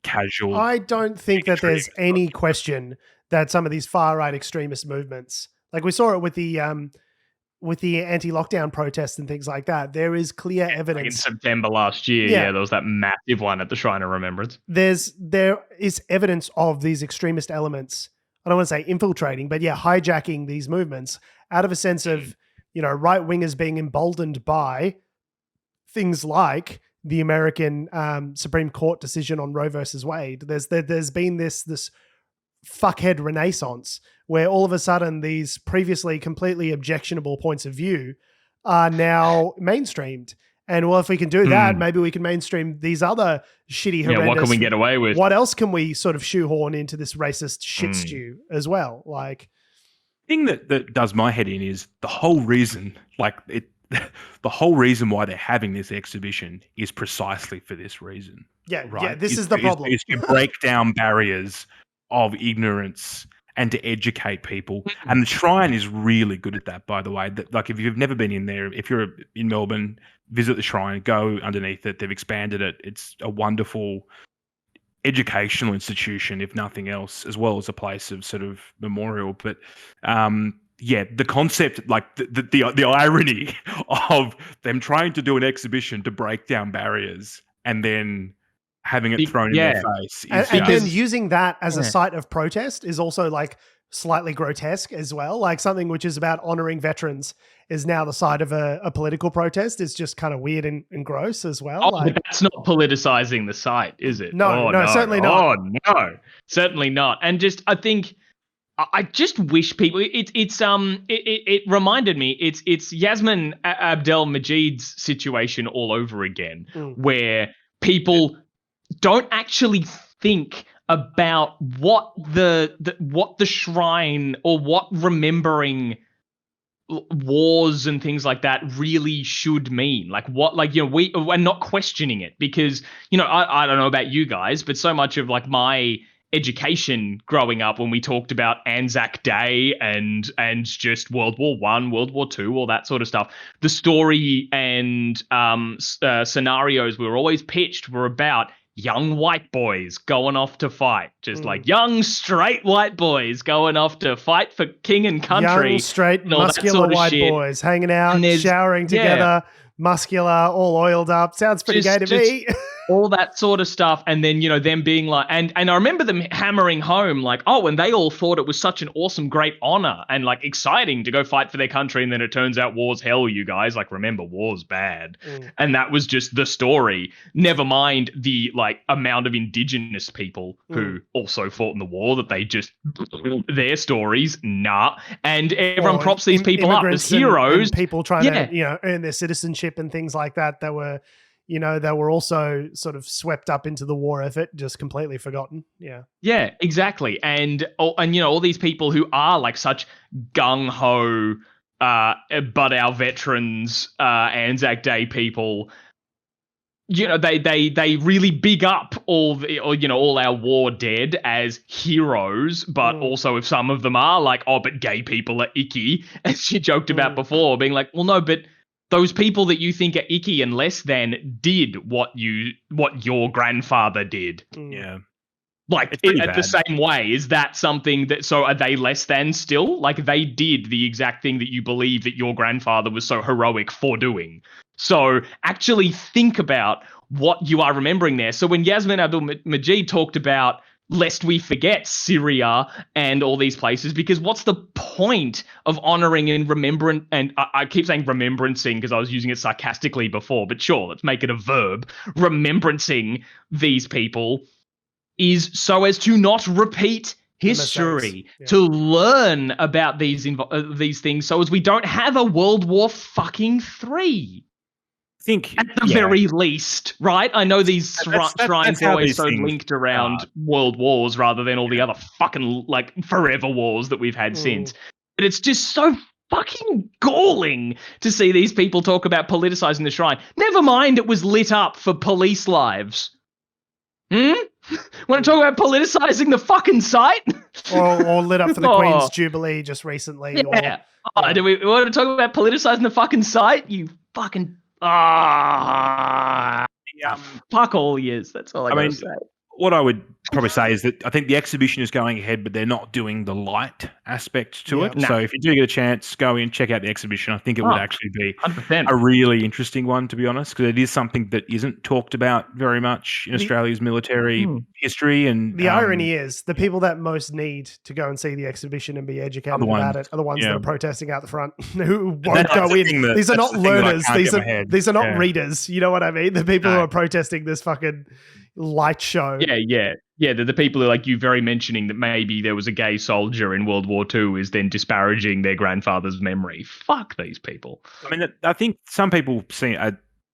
casual. I don't think that there's any question that some of these far-right extremist movements, like we saw it with the anti-lockdown protests and things like that, there is clear evidence. Like in September last year, there was that massive one at the Shrine of Remembrance. There is evidence of these extremist elements, I don't want to say infiltrating, but hijacking these movements out of a sense of, right-wingers being emboldened by things like the American Supreme Court decision on Roe versus Wade. There's been this fuckhead renaissance where all of a sudden these previously completely objectionable points of view are now mainstreamed. And if we can do that, maybe we can mainstream these other shitty, horrendous. What can we get away with? What else can we sort of shoehorn into this racist shit stew as well? Like, the thing that does my head in is the whole reason, the whole reason why they're having this exhibition is precisely for this reason. Yeah, right? This is the problem. Is to break down barriers of ignorance and to educate people. And the Shrine is really good at that, by the way. Like, if you've never been in there, if you're in Melbourne, visit the Shrine, go underneath it. They've expanded it. It's a wonderful educational institution, if nothing else, as well as a place of sort of memorial. But the concept, like the irony of them trying to do an exhibition to break down barriers and then having it thrown in their face. And then using that as a site of protest is also like slightly grotesque as well. Like something which is about honoring veterans is now the site of a political protest. It's just kind of weird and gross as well. But that's not politicizing the site, is it? No, certainly not. Oh, no, certainly not. And I think I just wish people. It reminded me. It's Yasmin Abdel Majid's situation all over again, where people don't actually think about what the shrine or what remembering wars and things like that really should mean. Like we're not questioning it because I don't know about you guys, but so much of like my education growing up when we talked about Anzac Day and just World War I, World War II, all that sort of stuff, the story and scenarios we were always pitched were about young white boys going off to fight, just like young straight white boys going off to fight for king and country. Young straight muscular white boys hanging out, showering together, muscular, all oiled up. Sounds pretty gay to me. all that sort of stuff, and then them being like, and I remember them hammering home like, oh, and they all thought it was such an awesome, great honor and like exciting to go fight for their country, and then it turns out war's hell, you guys. Like, remember, war's bad, and that was just the story. Never mind the like amount of indigenous people who also fought in the war that they just their stories, and everyone props these people up as heroes. And people trying to earn their citizenship and things like that. That were. They were also sort of swept up into the war effort, just completely forgotten. Yeah. Yeah, exactly. And all these people who are like such gung ho, but our veterans, Anzac Day people, they really big up all our war dead as heroes, but also if some of them are like, oh, but gay people are icky, as she joked about before, being like, well, no, but those people that you think are icky and less than did what your grandfather did. Yeah. Like the same way. Is that something that, so are they less than still? Like they did the exact thing that you believe that your grandfather was so heroic for doing. So actually think about what you are remembering there. So when Yasmin Abdul-Majid talked about lest we forget Syria and all these places, because what's the point of honoring and remembering, and I keep saying remembrancing because I was using it sarcastically before, but sure, let's make it a verb. Remembrancing these people is so as to not repeat history, to learn about these things, so as we don't have a World War fucking III. Think at the very least, right? I know these shrines are always so linked around world wars rather than all the other fucking like forever wars that we've had since. But it's just so fucking galling to see these people talk about politicizing the shrine. Never mind, it was lit up for police lives. Want to talk about politicizing the fucking site? or lit up for the Queen's Jubilee just recently. Yeah. Do we want to talk about politicizing the fucking site? You fucking... fuck all years. That's all I gotta say. What I would probably say is that I think the exhibition is going ahead, but they're not doing the light aspect to it. So if you do get a chance, go in, check out the exhibition. I think it would actually be 100%. a really interesting one, to be honest, because it is something that isn't talked about very much in Australia's military history. And the irony is the people that most need to go and see the exhibition and be educated about it are the ones that are protesting out the front who won't go in. These are not learners. These are not readers. You know what I mean? The people who are protesting this fucking light show. Yeah. The people who, like you very mentioning that maybe there was a gay soldier in World War II is then disparaging their grandfather's memory. Fuck these people. I mean, I think some people see,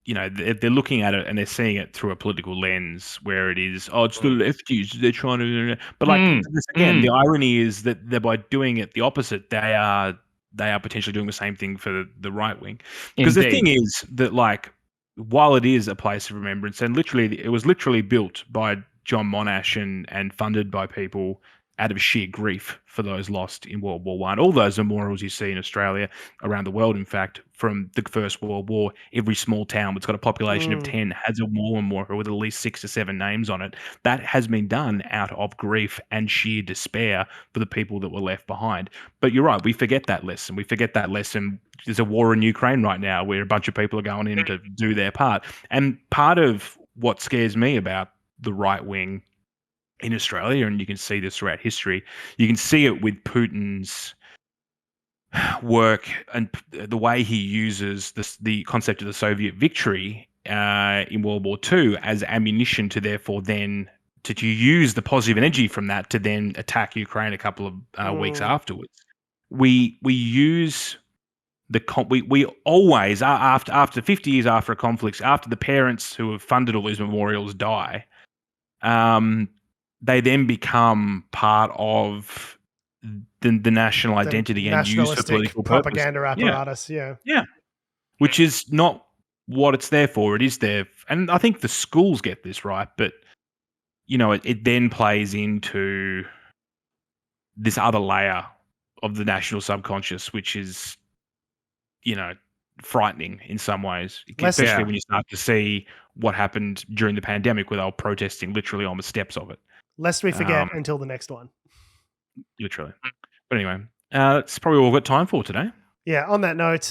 they're looking at it and they're seeing it through a political lens where it is, it's the lefties, they're trying to, but again, the irony is that they're, by doing it the opposite, they are potentially doing the same thing for the right wing. Because the thing is that, like, while it is a place of remembrance, and it was literally built by John Monash and funded by people out of sheer grief for those lost in World War I. All those memorials you see in Australia, around the world, in fact, from the First World War, every small town that's got a population of 10 has a war memorial with at least 6 to 7 names on it. That has been done out of grief and sheer despair for the people that were left behind. But you're right, we forget that lesson. There's a war in Ukraine right now where a bunch of people are going in to do their part. And part of what scares me about the right wing in Australia, and you can see this throughout history, you can see it with Putin's work and the way he uses the concept of the Soviet victory in World War II as ammunition to therefore then to use the positive energy from that to then attack Ukraine a couple of weeks afterwards. We use we always, after 50 years after a conflict, after the parents who have funded all these memorials die, they then become part of the national identity and used for political propaganda purposes. apparatus. Yeah, which is not what it's there for. It is there, and I think the schools get this right, but it then plays into this other layer of the national subconscious, which is frightening in some ways, especially when you start to see what happened during the pandemic where they were protesting literally on the steps of it. Lest we forget until the next one. Literally. But anyway, that's probably all we've got time for today. Yeah, on that note,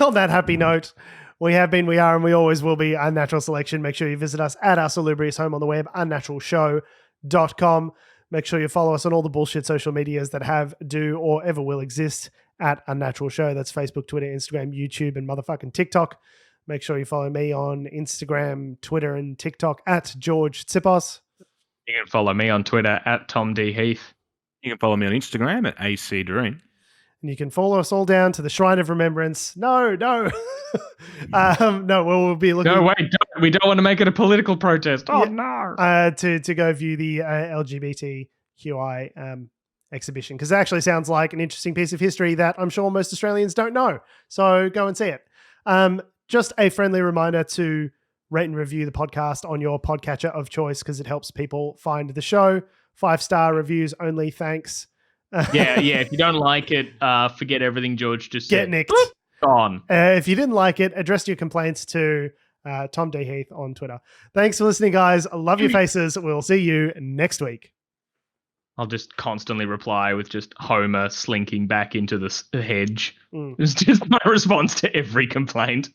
on that happy note, We have been, we are, and we always will be Unnatural Selection. Make sure you visit us at our salubrious home on the web, unnaturalshow.com. Make sure you follow us on all the bullshit social medias that have, do, or ever will exist at Unnatural Show. That's Facebook, Twitter, Instagram, YouTube, and motherfucking TikTok. Make sure you follow me on Instagram, Twitter, and TikTok at George Tsipos. You can follow me on Twitter at Tom D. Heath. You can follow me on Instagram at AC Doreen. And you can follow us all down to the Shrine of Remembrance. No. No, we'll be looking. No, wait, we don't want to make it a political protest. Oh, no. To go view the LGBTQI exhibition, because it actually sounds like an interesting piece of history that I'm sure most Australians don't know. So go and see it. Just a friendly reminder to rate and review the podcast on your podcatcher of choice, because it helps people find the show. 5-star reviews only, thanks. Yeah. If you don't like it, forget everything George just said. Get nicked. Gone. If you didn't like it, address your complaints to Tom D. Heath on Twitter. Thanks for listening, guys. I love your faces. We'll see you next week. I'll just constantly reply with just Homer slinking back into the hedge. It's just my response to every complaint.